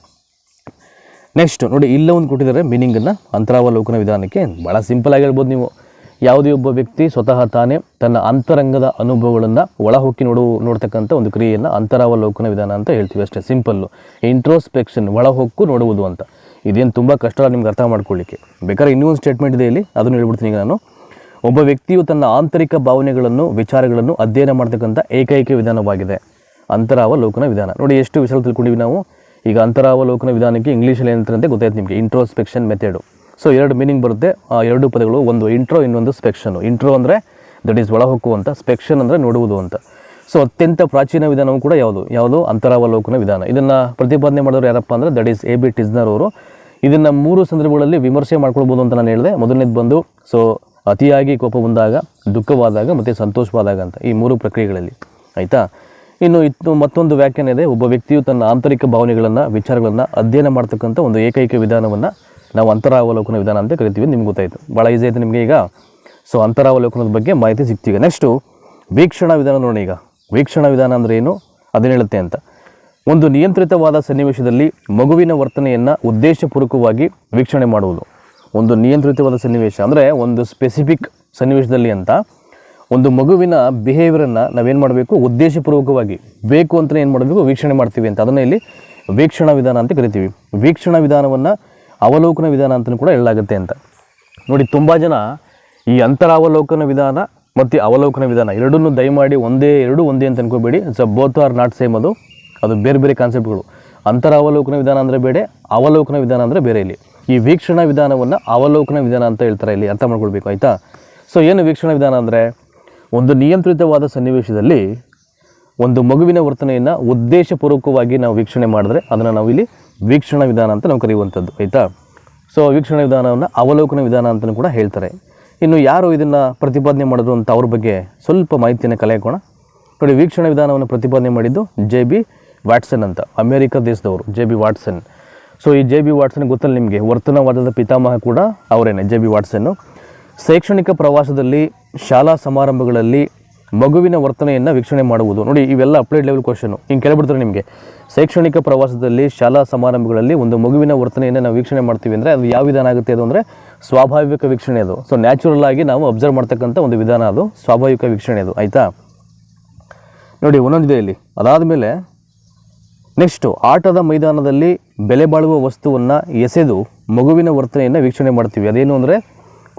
ನೆಕ್ಸ್ಟ್ ನೋಡಿ ಇಲ್ಲ ಒಂದು ಕೊಟ್ಟಿದ್ದಾರೆ ಮೀನಿಂಗನ್ನು ಅಂತರಾವಲೋಕನ ವಿಧಾನಕ್ಕೆ. ಭಾಳ ಸಿಂಪಲಾಗಿ ಹೇಳ್ಬೋದು ನೀವು. ಯಾವುದೇ ಒಬ್ಬ ವ್ಯಕ್ತಿ ಸ್ವತಃ ತಾನೇ ತನ್ನ ಅಂತರಂಗದ ಅನುಭವಗಳನ್ನು ಒಳಹೊಕ್ಕಿ ನೋಡ್ತಕ್ಕಂಥ ಒಂದು ಕ್ರಿಯೆಯನ್ನು ಅಂತರಾವಲೋಕನ ವಿಧಾನ ಅಂತ ಹೇಳ್ತೀವಿ. ಅಷ್ಟೇ ಸಿಂಪಲ್ಲು. ಇಂಟ್ರೋಸ್ಪೆಕ್ಷನ್, ಒಳಹೊಕ್ಕು ನೋಡುವುದು ಅಂತ. ಇದೇನು ತುಂಬ ಕಷ್ಟ ನಿಮ್ಗೆ ಅರ್ಥ ಮಾಡ್ಕೊಳ್ಳಿಕ್ಕೆ. ಬೇಕಾದ್ರೆ ಇನ್ನೂ ಒಂದು ಸ್ಟೇಟ್ಮೆಂಟ್ ಇದೆ ಇಲ್ಲಿ, ಅದನ್ನು ಹೇಳ್ಬಿಡ್ತೀನಿ ಈಗ ನಾನು. ಒಬ್ಬ ವ್ಯಕ್ತಿಯು ತನ್ನ ಆಂತರಿಕ ಭಾವನೆಗಳನ್ನು, ವಿಚಾರಗಳನ್ನು ಅಧ್ಯಯನ ಮಾಡ್ತಕ್ಕಂಥ ಏಕೈಕ ವಿಧಾನವಾಗಿದೆ ಅಂತರಾವಲೋಕನ ವಿಧಾನ. ನೋಡಿ ಎಷ್ಟು ವಿಷಯ ತಿಳ್ಕೊಂಡಿವಿ ನಾವು. ಈಗ ಅಂತರಾವಲೋಕನ ವಿಧಾನಕ್ಕೆ ಇಂಗ್ಲೀಷಲ್ಲಿ ಏನಂತಾರೆ ಗೊತ್ತಾಯ್ತು ನಿಮಗೆ, ಇಂಟ್ರೋಸ್ಪೆಕ್ಷನ್ ಮೆಥಡು. ಸೊ ಎರಡು ಮೀನಿಂಗ್ ಬರುತ್ತೆ, ಎರಡು ಪದಗಳು, ಒಂದು ಇಂಟ್ರೋ, ಇನ್ನೊಂದು ಸ್ಪೆಕ್ಷನು. ಇಂಟ್ರೋ ಅಂದರೆ ದಟ್ ಈಸ್ ಒಳಹೊಕ್ಕು ಅಂತ, ಸ್ಪೆಕ್ಷನ್ ಅಂದರೆ ನೋಡುವುದು ಅಂತ. ಸೊ ಅತ್ಯಂತ ಪ್ರಾಚೀನ ವಿಧಾನವೂ ಕೂಡ ಯಾವುದು ಅಂತರಾವಲೋಕನ ವಿಧಾನ. ಇದನ್ನು ಪ್ರತಿಪಾದನೆ ಮಾಡೋರು ಯಾರಪ್ಪ ಅಂದರೆ ದಟ್ ಈಸ್ AB ಟಿಸ್ನರ್ ಅವರು. ಇದನ್ನು ಮೂರು ಸಂದರ್ಭಗಳಲ್ಲಿ ವಿಮರ್ಶೆ ಮಾಡ್ಕೊಳ್ಬೋದು ಅಂತ ನಾನು ಹೇಳಿದೆ. ಮೊದಲನೇದು ಬಂದು ಸೊ ಅತಿಯಾಗಿ ಕೋಪ ಬಂದಾಗ, ದುಃಖವಾದಾಗ ಮತ್ತು ಸಂತೋಷವಾದಾಗ ಅಂತ, ಈ ಮೂರು ಪ್ರಕ್ರಿಯೆಗಳಲ್ಲಿ, ಆಯಿತಾ. ಇನ್ನು ಮತ್ತೊಂದು ವ್ಯಾಖ್ಯಾನ ಇದೆ, ಒಬ್ಬ ವ್ಯಕ್ತಿಯು ತನ್ನ ಆಂತರಿಕ ಭಾವನೆಗಳನ್ನು, ವಿಚಾರಗಳನ್ನು ಅಧ್ಯಯನ ಮಾಡ್ತಕ್ಕಂಥ ಒಂದು ಏಕೈಕ ವಿಧಾನವನ್ನು ನಾವು ಅಂತರಾವಲೋಕನ ವಿಧಾನ ಅಂತ ಕರಿತೀವಿ. ನಿಮ್ಗೆ ಗೊತ್ತಾಯಿತು, ಭಾಳ ಈಸಿ ಆಯಿತು ನಿಮಗೆ ಈಗ. ಸೊ ಅಂತರಾವಲೋಕನದ ಬಗ್ಗೆ ಮಾಹಿತಿ ಸಿಗ್ತೀವಿ. ನೆಕ್ಸ್ಟು ವೀಕ್ಷಣಾ ವಿಧಾನ ನೋಡಿ. ಈಗ ವೀಕ್ಷಣಾ ವಿಧಾನ ಅಂದರೆ ಏನು, ಅದನ್ನು ಹೇಳುತ್ತೆ ಅಂತ. ಒಂದು ನಿಯಂತ್ರಿತವಾದ ಸನ್ನಿವೇಶದಲ್ಲಿ ಮಗುವಿನ ವರ್ತನೆಯನ್ನು ಉದ್ದೇಶಪೂರ್ವಕವಾಗಿ ವೀಕ್ಷಣೆ ಮಾಡುವುದು. ಒಂದು ನಿಯಂತ್ರಿತವಾದ ಸನ್ನಿವೇಶ ಅಂದರೆ ಒಂದು ಸ್ಪೆಸಿಫಿಕ್ ಸನ್ನಿವೇಶದಲ್ಲಿ ಅಂತ ಒಂದು ಮಗುವಿನ ಬಿಹೇವಿಯರನ್ನು ನಾವೇನು ಮಾಡಬೇಕು, ಉದ್ದೇಶಪೂರ್ವಕವಾಗಿ ಬೇಕು ಅಂತಲೇ ಏನು ಮಾಡಬೇಕು, ವೀಕ್ಷಣೆ ಮಾಡ್ತೀವಿ ಅಂತ. ಅದನ್ನು ಇಲ್ಲಿ ವೀಕ್ಷಣಾ ವಿಧಾನ ಅಂತ ಕರಿತೀವಿ. ವೀಕ್ಷಣಾ ವಿಧಾನವನ್ನು ಅವಲೋಕನ ವಿಧಾನ ಅಂತಲೂ ಕೂಡ ಹೇಳಲಾಗುತ್ತೆ ಅಂತ. ನೋಡಿ ತುಂಬ ಜನ ಈ ಅಂತರಾವಲೋಕನ ವಿಧಾನ ಮತ್ತು ಅವಲೋಕನ ವಿಧಾನ ಎರಡನ್ನೂ ದಯಮಾಡಿ ಒಂದೇ ಅಂತ ಅನ್ಕೋಬೇಡಿ. So both are not same. ಅದು ಬೇರೆ ಬೇರೆ ಕಾನ್ಸೆಪ್ಟ್ಗಳು. ಅಂತರಾವಲೋಕನ ವಿಧಾನ ಅಂದರೆ ಬೇರೆ, ಅವಲೋಕನ ವಿಧಾನ ಅಂದರೆ ಬೇರೆ. ಇಲ್ಲಿ ಈ ವೀಕ್ಷಣಾ ವಿಧಾನವನ್ನು ಅವಲೋಕನ ವಿಧಾನ ಅಂತ ಹೇಳ್ತಾರೆ, ಇಲ್ಲಿ ಅರ್ಥ ಮಾಡ್ಕೊಳ್ಬೇಕು, ಆಯಿತಾ. ಸೊ ಏನು ವೀಕ್ಷಣಾ ವಿಧಾನ ಅಂದರೆ, ಒಂದು ನಿಯಂತ್ರಿತವಾದ ಸನ್ನಿವೇಶದಲ್ಲಿ ಒಂದು ಮಗುವಿನ ವರ್ತನೆಯನ್ನು ಉದ್ದೇಶಪೂರ್ವಕವಾಗಿ ನಾವು ವೀಕ್ಷಣೆ ಮಾಡಿದ್ರೆ ಅದನ್ನು ನಾವು ಇಲ್ಲಿ ವೀಕ್ಷಣಾ ವಿಧಾನ ಅಂತ ನಾವು ಕರೆಯುವಂಥದ್ದು, ಆಯಿತಾ. ಸೊ ವೀಕ್ಷಣಾ ವಿಧಾನವನ್ನು ಅವಲೋಕನ ವಿಧಾನ ಅಂತಲೂ ಕೂಡ ಹೇಳ್ತಾರೆ. ಇನ್ನು ಯಾರು ಇದನ್ನು ಪ್ರತಿಪಾದನೆ ಮಾಡೋದು ಅಂತ ಅವ್ರ ಬಗ್ಗೆ ಸ್ವಲ್ಪ ಮಾಹಿತಿಯನ್ನು ಕಲೆ ಹಾಕೋಣ. ನೋಡಿ ವೀಕ್ಷಣಾ ವಿಧಾನವನ್ನು ಪ್ರತಿಪಾದನೆ ಮಾಡಿದ್ದು JB ವಾಟ್ಸನ್ ಅಂತ, ಅಮೇರಿಕಾ ದೇಶದವರು JB ವಾಟ್ಸನ್. ಸೊ ಈ JB ವಾಟ್ಸನ್ ಗೊತ್ತಲ್ಲ ನಿಮಗೆ, ವರ್ತನವಾದದ ಪಿತಾಮಹ ಕೂಡ ಅವರೇನೆ JB ವಾಟ್ಸನ್ನು. ಶೈಕ್ಷಣಿಕ ಪ್ರವಾಸದಲ್ಲಿ, ಶಾಲಾ ಸಮಾರಂಭಗಳಲ್ಲಿ ಮಗುವಿನ ವರ್ತನೆಯನ್ನು ವೀಕ್ಷಣೆ ಮಾಡುವುದು. ನೋಡಿ ಇವೆಲ್ಲ ಅಪ್ಲೈಡ್ ಲೆವೆಲ್ ಕ್ವಶನು. ಹಿಂಗೆ ಕೇಳ್ಬಿಡ್ತಾರೆ ನಿಮಗೆ, ಶೈಕ್ಷಣಿಕ ಪ್ರವಾಸದಲ್ಲಿ, ಶಾಲಾ ಸಮಾರಂಭಗಳಲ್ಲಿ ಒಂದು ಮಗುವಿನ ವರ್ತನೆಯನ್ನು ನಾವು ವೀಕ್ಷಣೆ ಮಾಡ್ತೀವಿ ಅಂದರೆ ಅದು ಯಾವ ವಿಧಾನ ಆಗುತ್ತೆ, ಅದು ಅಂದರೆ ಸ್ವಾಭಾವಿಕ ವೀಕ್ಷಣೆ. ಅದು ಸೊ ನ್ಯಾಚುರಲ್ ಆಗಿ ನಾವು ಅಬ್ಸರ್ವ್ ಮಾಡ್ತಕ್ಕಂಥ ಒಂದು ವಿಧಾನ, ಅದು ಸ್ವಾಭಾವಿಕ ವೀಕ್ಷಣೆ ಅದು, ಆಯಿತಾ. ನೋಡಿ ಒಂದೊಂದಿದೆ ಇಲ್ಲಿ. ಅದಾದಮೇಲೆ ನೆಕ್ಸ್ಟು ಆಟದ ಮೈದಾನದಲ್ಲಿ ಬೆಲೆ ಬಾಳುವ ವಸ್ತುವನ್ನು ಎಸೆದು ಮಗುವಿನ ವರ್ತನೆಯನ್ನು ವೀಕ್ಷಣೆ ಮಾಡ್ತೀವಿ. ಅದೇನು ಅಂದರೆ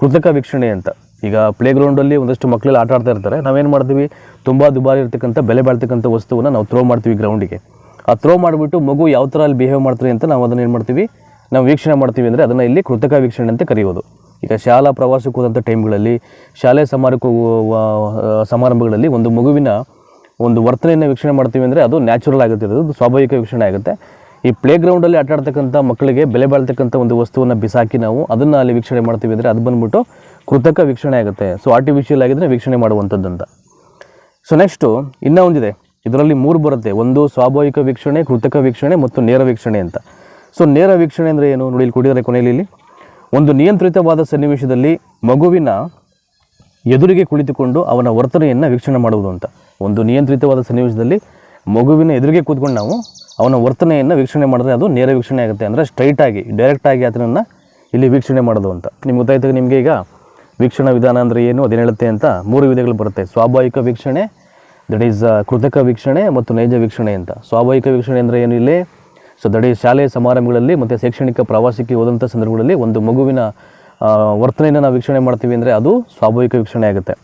ಕೃತಕ ವೀಕ್ಷಣೆ ಅಂತ. ಈಗ ಪ್ಲೇಗ್ರೌಂಡಲ್ಲಿ ಒಂದಷ್ಟು ಮಕ್ಕಳೆಲ್ಲ ಆಟ ಆಡ್ತಾ ಇರ್ತಾರೆ, ನಾವೇನು ಮಾಡ್ತೀವಿ, ತುಂಬ ದುಬಾರಿ ಇರ್ತಕ್ಕಂಥ ಬೆಲೆ ಬಾಳ್ತಕ್ಕಂಥ ವಸ್ತುವನ್ನು ನಾವು ಥ್ರೋ ಮಾಡ್ತೀವಿ ಗ್ರೌಂಡಿಗೆ. ಆ ಥ್ರೋ ಮಾಡಿಬಿಟ್ಟು ಮಗು ಯಾವ ಥರ ಅಲ್ಲಿ ಬಿಹೇವ್ ಮಾಡ್ತಾರೆ ಅಂತ ನಾವು ಅದನ್ನು ಏನು ಮಾಡ್ತೀವಿ, ನಾವು ವೀಕ್ಷಣೆ ಮಾಡ್ತೀವಿ. ಅಂದರೆ ಅದನ್ನು ಇಲ್ಲಿ ಕೃತಕ ವೀಕ್ಷಣೆ ಅಂತ ಕರೆಯೋದು. ಈಗ ಶಾಲಾ ಪ್ರವಾಸಕ್ಕೆ ಹೋದಂಥ ಟೈಮ್ಗಳಲ್ಲಿ, ಶಾಲೆ ಸಮಾರಂಭಗಳಲ್ಲಿ ಒಂದು ಮಗುವಿನ ಒಂದು ವರ್ತನೆಯನ್ನು ವೀಕ್ಷಣೆ ಮಾಡ್ತೀವಿ ಅಂದರೆ ಅದು ನ್ಯಾಚುರಲ್ ಆಗುತ್ತೆ, ಅದು ಸ್ವಾಭಾವಿಕ ವೀಕ್ಷಣೆ ಆಗುತ್ತೆ. ಈ ಪ್ಲೇಗ್ರೌಂಡಲ್ಲಿ ಆಟ ಆಡ್ತಕ್ಕಂಥ ಮಕ್ಕಳಿಗೆ ಬೆಲೆ ಬಾಳ್ತಕ್ಕಂಥ ಒಂದು ವಸ್ತುವನ್ನು ಬಿಸಾಕಿ ನಾವು ಅದನ್ನು ಅಲ್ಲಿ ವೀಕ್ಷಣೆ ಮಾಡ್ತೀವಿ ಅಂದರೆ ಅದು ಬಂದ್ಬಿಟ್ಟು ಕೃತಕ ವೀಕ್ಷಣೆ ಆಗುತ್ತೆ. ಸೊ ಆರ್ಟಿಫಿಷಿಯಲ್ ಆಗಿದ್ದರೆ ವೀಕ್ಷಣೆ ಮಾಡುವಂಥದ್ದಂತ. ಸೊ ನೆಕ್ಸ್ಟು ಇನ್ನೂ ಒಂದಿದೆ, ಇದರಲ್ಲಿ 3 ಬರುತ್ತೆ. ಒಂದು ಸ್ವಾಭಾವಿಕ ವೀಕ್ಷಣೆ, ಕೃತಕ ವೀಕ್ಷಣೆ ಮತ್ತು ನೇರ ವೀಕ್ಷಣೆ ಅಂತ. ಸೊ ನೇರ ವೀಕ್ಷಣೆ ಅಂದರೆ ಏನು ನೋಡಿ, ಇಲ್ಲಿ ಕೊಟ್ಟಿದ್ದಾರೆ ಕೊನೆಯಲ್ಲಿ. ಒಂದು ನಿಯಂತ್ರಿತವಾದ ಸನ್ನಿವೇಶದಲ್ಲಿ ಮಗುವಿನ ಎದುರಿಗೆ ಕುಳಿತುಕೊಂಡು ಅವನ ವರ್ತನೆಯನ್ನು ವೀಕ್ಷಣೆ ಮಾಡುವುದು ಅಂತ. ಒಂದು ನಿಯಂತ್ರಿತವಾದ ಸನ್ನಿವೇಶದಲ್ಲಿ ಮಗುವಿನ ಎದುರಿಗೆ ಕೂತ್ಕೊಂಡು ನಾವು ಅವನ ವರ್ತನೆಯನ್ನು ವೀಕ್ಷಣೆ ಮಾಡಿದ್ರೆ ಅದು ನೇರ ವೀಕ್ಷಣೆ ಆಗುತ್ತೆ. ಅಂದರೆ ಸ್ಟ್ರೈಟಾಗಿ ಡೈರೆಕ್ಟಾಗಿ ಅದನ್ನು ಇಲ್ಲಿ ವೀಕ್ಷಣೆ ಮಾಡೋದು ಅಂತ. ನಿಮ್ಗೆ ಗೊತ್ತಾಯ್ತು ನಿಮಗೆ ಈಗ. ವೀಕ್ಷಣಾ ವಿಧಾನ ಅಂದರೆ ಏನು ಅದೇನು ಹೇಳುತ್ತೆ ಅಂತ 3 ವಿಧಗಳು ಬರುತ್ತೆ. ಸ್ವಾಭಾವಿಕ ವೀಕ್ಷಣೆ, ದಟ್ ಈಸ್ ಕೃತಕ ವೀಕ್ಷಣೆ ಮತ್ತು ನೈಜ ವೀಕ್ಷಣೆ ಅಂತ. ಸ್ವಾಭಾವಿಕ ವೀಕ್ಷಣೆ ಅಂದರೆ ಏನು ಇಲ್ಲಿ? ಸೊ ದಟ್ ಈಸ್ ಶಾಲೆಯ ಸಮಾರಂಭಗಳಲ್ಲಿ ಮತ್ತು ಶೈಕ್ಷಣಿಕ ಪ್ರವಾಸಕ್ಕೆ ಹೋದಂಥ ಸಂದರ್ಭಗಳಲ್ಲಿ ಒಂದು ಮಗುವಿನ ವರ್ತನೆಯನ್ನು ನಾವು ವೀಕ್ಷಣೆ ಮಾಡ್ತೀವಿ ಅಂದರೆ ಅದು ಸ್ವಾಭಾವಿಕ ವೀಕ್ಷಣೆ ಆಗುತ್ತೆ.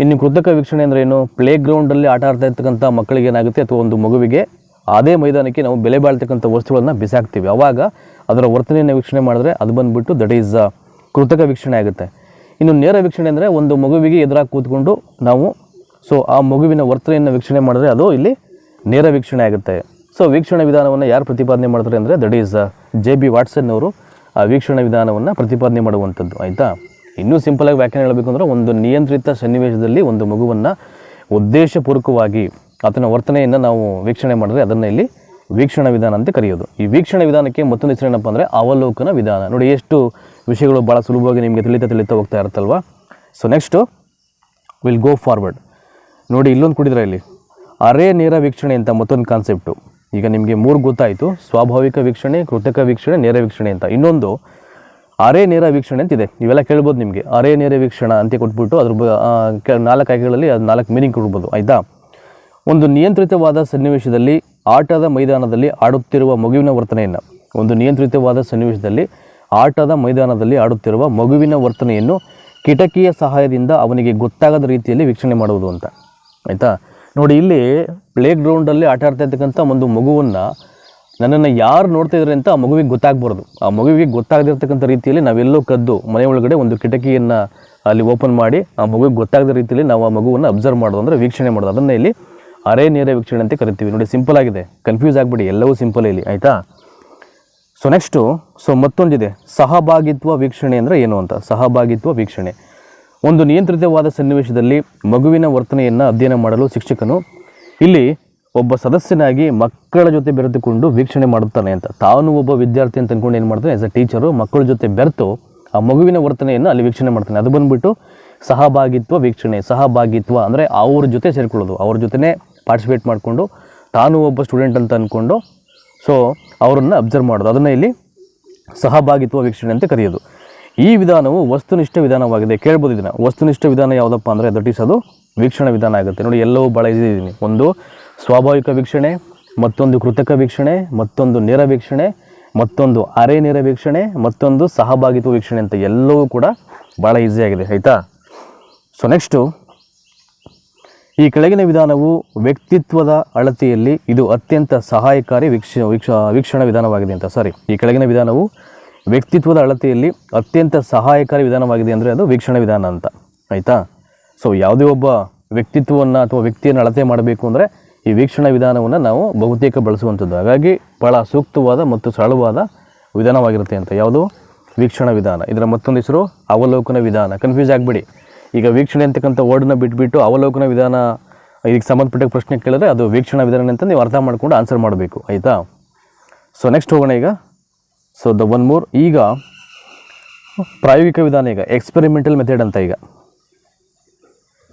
ಇನ್ನು ಕೃತಕ ವೀಕ್ಷಣೆ ಅಂದರೆ ಏನು? ಪ್ಲೇ ಗ್ರೌಂಡಲ್ಲಿ ಆಟ ಆಡ್ತಾ ಇರ್ತಕ್ಕಂಥ ಮಕ್ಕಳಿಗೆ ಏನಾಗುತ್ತೆ, ಅಥವಾ ಒಂದು ಮಗುವಿಗೆ ಅದೇ ಮೈದಾನಕ್ಕೆ ನಾವು ಬೆಲೆ ಬಾಳ್ತಕ್ಕಂಥ ವಸ್ತುಗಳನ್ನು ಬಿಸಾಕ್ತೀವಿ, ಆವಾಗ ಅದರ ವರ್ತನೆಯನ್ನು ವೀಕ್ಷಣೆ ಮಾಡಿದ್ರೆ ಅದು ಬಂದುಬಿಟ್ಟು ದಟ್ ಈಸ್ ಕೃತಕ ವೀಕ್ಷಣೆ ಆಗುತ್ತೆ. ಇನ್ನು ನೇರ ವೀಕ್ಷಣೆ ಅಂದರೆ ಒಂದು ಮಗುವಿಗೆ ಎದುರಾಗಿ ಕೂತ್ಕೊಂಡು ನಾವು ಆ ಮಗುವಿನ ವರ್ತನೆಯನ್ನು ವೀಕ್ಷಣೆ ಮಾಡಿದ್ರೆ ಅದು ಇಲ್ಲಿ ನೇರ ವೀಕ್ಷಣೆ ಆಗುತ್ತೆ. ಸೊ ವೀಕ್ಷಣಾ ವಿಧಾನವನ್ನು ಯಾರು ಪ್ರತಿಪಾದನೆ ಮಾಡ್ತಾರೆ ಅಂದರೆ ದಟ್ ಈಸ್ JB ವಾಟ್ಸನ್ ಅವರು ಆ ವೀಕ್ಷಣಾ ವಿಧಾನವನ್ನು ಪ್ರತಿಪಾದನೆ ಮಾಡುವಂಥದ್ದು. ಆಯಿತಾ? ಇನ್ನೂ ಸಿಂಪಲಾಗಿ ವ್ಯಾಖ್ಯಾನ ಹೇಳಬೇಕು ಅಂದರೆ ಒಂದು ನಿಯಂತ್ರಿತ ಸನ್ನಿವೇಶದಲ್ಲಿ ಒಂದು ಮಗುವನ್ನು ಉದ್ದೇಶಪೂರ್ವಕವಾಗಿ ಆತನ ವರ್ತನೆಯನ್ನು ನಾವು ವೀಕ್ಷಣೆ ಮಾಡಿದ್ರೆ ಅದನ್ನು ಇಲ್ಲಿ ವೀಕ್ಷಣಾ ವಿಧಾನ ಅಂತ ಕರೆಯೋದು. ಈ ವೀಕ್ಷಣಾ ವಿಧಾನಕ್ಕೆ ಮತ್ತೊಂದು ಹೆಸರು ಏನಪ್ಪ ಅಂದರೆ ಅವಲೋಕನ ವಿಧಾನ. ನೋಡಿ ಎಷ್ಟು ವಿಷಯಗಳು ಭಾಳ ಸುಲಭವಾಗಿ ನಿಮಗೆ ತಿಳಿತಾ ಹೋಗ್ತಾ ಇರುತ್ತಲ್ವ. So next will go forward. ನೋಡಿ ಇಲ್ಲೊಂದು ಕೊಟ್ಟಿದ್ರೆ ಇಲ್ಲಿ ಅರೆ ನೇರ ವೀಕ್ಷಣೆ ಅಂತ ಮತ್ತೊಂದು ಕಾನ್ಸೆಪ್ಟು. ಈಗ ನಿಮಗೆ 3 ಗೊತ್ತಾಯಿತು, ಸ್ವಾಭಾವಿಕ ವೀಕ್ಷಣೆ, ಕೃತಕ ವೀಕ್ಷಣೆ, ನೇರ ವೀಕ್ಷಣೆ ಅಂತ. ಇನ್ನೊಂದು ಅರೆ ನೇರ ವೀಕ್ಷಣೆ ಅಂತಿದೆ. ಇವೆಲ್ಲ ಕೇಳ್ಬೋದು ನಿಮಗೆ. ಅರೆ ನೇರ ವೀಕ್ಷಣ ಅಂತ ಕೊಟ್ಬಿಟ್ಟು ಅದ್ರ 4 ಆಯ್ಕೆಗಳಲ್ಲಿ ಅದು 4 ಮೀನಿಂಗ್ ಕೊಡ್ಬೋದು. ಆಯಿತಾ? ಒಂದು ನಿಯಂತ್ರಿತವಾದ ಸನ್ನಿವೇಶದಲ್ಲಿ ಆಟದ ಮೈದಾನದಲ್ಲಿ ಆಡುತ್ತಿರುವ ಮಗುವಿನ ವರ್ತನೆಯನ್ನು, ಒಂದು ನಿಯಂತ್ರಿತವಾದ ಸನ್ನಿವೇಶದಲ್ಲಿ ಆಟದ ಮೈದಾನದಲ್ಲಿ ಆಡುತ್ತಿರುವ ಮಗುವಿನ ವರ್ತನೆಯನ್ನು ಕಿಟಕಿಯ ಸಹಾಯದಿಂದ ಅವನಿಗೆ ಗೊತ್ತಾಗದ ರೀತಿಯಲ್ಲಿ ವೀಕ್ಷಣೆ ಮಾಡುವುದು ಅಂತ. ಆಯಿತಾ? ನೋಡಿ ಇಲ್ಲಿ ಪ್ಲೇ ಗ್ರೌಂಡಲ್ಲಿ ಆಟ ಆಡ್ತಾ ಇರ್ತಕ್ಕಂಥ ಒಂದು ಮಗುವನ್ನು ನನ್ನನ್ನು ಯಾರು ನೋಡ್ತಾ ಇದ್ದಾರೆ ಅಂತ ಆ ಮಗುವಿಗೆ ಗೊತ್ತಾಗಬಾರ್ದು. ಆ ಮಗುವಿಗೆ ಗೊತ್ತಾಗದಿರ್ತಕ್ಕಂಥ ರೀತಿಯಲ್ಲಿ ನಾವೆಲ್ಲೋ ಕದ್ದು ಮನೆ ಒಳಗಡೆ ಒಂದು ಕಿಟಕಿಯನ್ನು ಅಲ್ಲಿ ಓಪನ್ ಮಾಡಿ ಆ ಮಗುವಿಗೆ ಗೊತ್ತಾಗದ ರೀತಿಯಲ್ಲಿ ನಾವು ಆ ಮಗುವನ್ನು ಅಬ್ಸರ್ವ್ ಮಾಡೋದು ಅಂದರೆ ವೀಕ್ಷಣೆ ಮಾಡೋದು. ಅದನ್ನು ಇಲ್ಲಿ ಅರೆ ನೇರ ವೀಕ್ಷಣೆ ಅಂತ ಕರಿತೀವಿ. ನೋಡಿ ಸಿಂಪಲ್ ಆಗಿದೆ, ಕನ್ಫ್ಯೂಸ್ ಆಗಿಬಿಡಿ, ಎಲ್ಲವೂ ಸಿಂಪಲ್ ಇಲ್ಲಿ. ಆಯಿತಾ? ಸೊ ನೆಕ್ಸ್ಟು ಮತ್ತೊಂದಿದೆ ಸಹಭಾಗಿತ್ವ ವೀಕ್ಷಣೆ ಅಂದರೆ ಏನು ಅಂತ. ಸಹಭಾಗಿತ್ವ ವೀಕ್ಷಣೆ ಒಂದು ನಿಯಂತ್ರಿತವಾದ ಸನ್ನಿವೇಶದಲ್ಲಿ ಮಗುವಿನ ವರ್ತನೆಯನ್ನು ಅಧ್ಯಯನ ಮಾಡಲು ಶಿಕ್ಷಕನು ಇಲ್ಲಿ ಒಬ್ಬ ಸದಸ್ಯನಾಗಿ ಮಕ್ಕಳ ಜೊತೆ ಬೆರೆತುಕೊಂಡು ವೀಕ್ಷಣೆ ಮಾಡುತ್ತಾನೆ ಅಂತ. ತಾನು ಒಬ್ಬ ವಿದ್ಯಾರ್ಥಿ ಅಂತ ಅಂದ್ಕೊಂಡು ಏನು ಮಾಡ್ತಾನೆ, ಆಸ್ ಅ ಟೀಚರು ಮಕ್ಕಳ ಜೊತೆ ಬೆರೆತು ಆ ಮಗುವಿನ ವರ್ತನೆಯನ್ನು ಅಲ್ಲಿ ವೀಕ್ಷಣೆ ಮಾಡ್ತಾನೆ. ಅದು ಬಂದುಬಿಟ್ಟು ಸಹಭಾಗಿತ್ವ ವೀಕ್ಷಣೆ. ಸಹಭಾಗಿತ್ವ ಅಂದರೆ ಅವ್ರ ಜೊತೆ ಸೇರಿಕೊಳ್ಳೋದು, ಅವ್ರ ಜೊತೆನೇ ಪಾರ್ಟಿಸಿಪೇಟ್ ಮಾಡಿಕೊಂಡು ತಾನು ಒಬ್ಬ ಸ್ಟೂಡೆಂಟ್ ಅಂತ ಅಂದ್ಕೊಂಡು ಅವರನ್ನು ಅಬ್ಸರ್ವ್ ಮಾಡೋದು, ಅದನ್ನು ಇಲ್ಲಿ ಸಹಭಾಗಿತ್ವ ವೀಕ್ಷಣೆ ಅಂತ ಕರೆಯೋದು. ಈ ವಿಧಾನವು ವಸ್ತುನಿಷ್ಠ ವಿಧಾನವಾಗಿದೆ. ಕೇಳ್ಬೋದು ಇದನ್ನು. ವಸ್ತುನಿಷ್ಠ ವಿಧಾನ ಯಾವುದಪ್ಪ ಅಂದರೆ ದಟ್ ಈಸ್ ಅದು ವೀಕ್ಷಣಾ ವಿಧಾನ ಆಗುತ್ತೆ. ನೋಡಿ ಎಲ್ಲವೂ ಭಾಳ ಇದ್ದೀನಿ. ಒಂದು ಸ್ವಾಭಾವಿಕ ವೀಕ್ಷಣೆ, ಮತ್ತೊಂದು ಕೃತಕ ವೀಕ್ಷಣೆ, ಮತ್ತೊಂದು ನೇರ ವೀಕ್ಷಣೆ, ಮತ್ತೊಂದು ಅರೆ ನೇರ ವೀಕ್ಷಣೆ, ಮತ್ತೊಂದು ಸಹಭಾಗಿತ್ವ ವೀಕ್ಷಣೆ ಅಂತ ಎಲ್ಲವೂ ಕೂಡ ಭಾಳ ಈಸಿಯಾಗಿದೆ. ಆಯಿತಾ? ಸೊ ನೆಕ್ಸ್ಟು ಈ ಕೆಳಗಿನ ವಿಧಾನವು ವ್ಯಕ್ತಿತ್ವದ ಅಳತೆಯಲ್ಲಿ ಇದು ಅತ್ಯಂತ ಸಹಾಯಕಾರಿ ವೀಕ್ಷಣಾ ವಿಧಾನವಾಗಿದೆ ಅಂತ. ಈ ಕೆಳಗಿನ ವಿಧಾನವು ವ್ಯಕ್ತಿತ್ವದ ಅಳತೆಯಲ್ಲಿ ಅತ್ಯಂತ ಸಹಾಯಕಾರಿ ವಿಧಾನವಾಗಿದೆ ಅಂದರೆ ಅದು ವೀಕ್ಷಣಾ ವಿಧಾನ ಅಂತ. ಆಯಿತಾ? ಸೊ ಯಾವುದೇ ಒಬ್ಬ ವ್ಯಕ್ತಿತ್ವವನ್ನು ಅಥವಾ ವ್ಯಕ್ತಿಯನ್ನು ಅಳತೆ ಮಾಡಬೇಕು ಅಂದರೆ ಈ ವೀಕ್ಷಣಾ ವಿಧಾನವನ್ನು ನಾವು ಬಹುತೇಕ ಬಳಸುವಂಥದ್ದು. ಹಾಗಾಗಿ ಭಾಳ ಸೂಕ್ತವಾದ ಮತ್ತು ಸರಳವಾದ ವಿಧಾನವಾಗಿರುತ್ತೆ ಅಂತ. ಯಾವುದು? ವೀಕ್ಷಣಾ ವಿಧಾನ. ಇದರ ಮತ್ತೊಂದು ಹೆಸರು ಅವಲೋಕನ ವಿಧಾನ. ಕನ್ಫ್ಯೂಸ್ ಆಗಿಬಿಡಿ. ಈಗ ವೀಕ್ಷಣೆ ಅಂತಕ್ಕಂಥ ವರ್ಡನ್ನ ಬಿಟ್ಬಿಟ್ಟು ಅವಲೋಕನ ವಿಧಾನ ಇದಕ್ಕೆ ಸಂಬಂಧಪಟ್ಟ ಪ್ರಶ್ನೆ ಕೇಳಿದ್ರೆ ಅದು ವೀಕ್ಷಣಾ ವಿಧಾನ ಅಂತ ನೀವು ಅರ್ಥ ಮಾಡ್ಕೊಂಡು ಆನ್ಸರ್ ಮಾಡಬೇಕು. ಆಯಿತಾ? ಸೊ ನೆಕ್ಸ್ಟ್ ಹೋಗೋಣ ಈಗ. So the one more. ಈಗ ಪ್ರಾಯೋಗಿಕ ವಿಧಾನ, ಈಗ ಎಕ್ಸ್ಪೆರಿಮೆಂಟಲ್ ಮೆಥಡ್ ಅಂತ. ಈಗ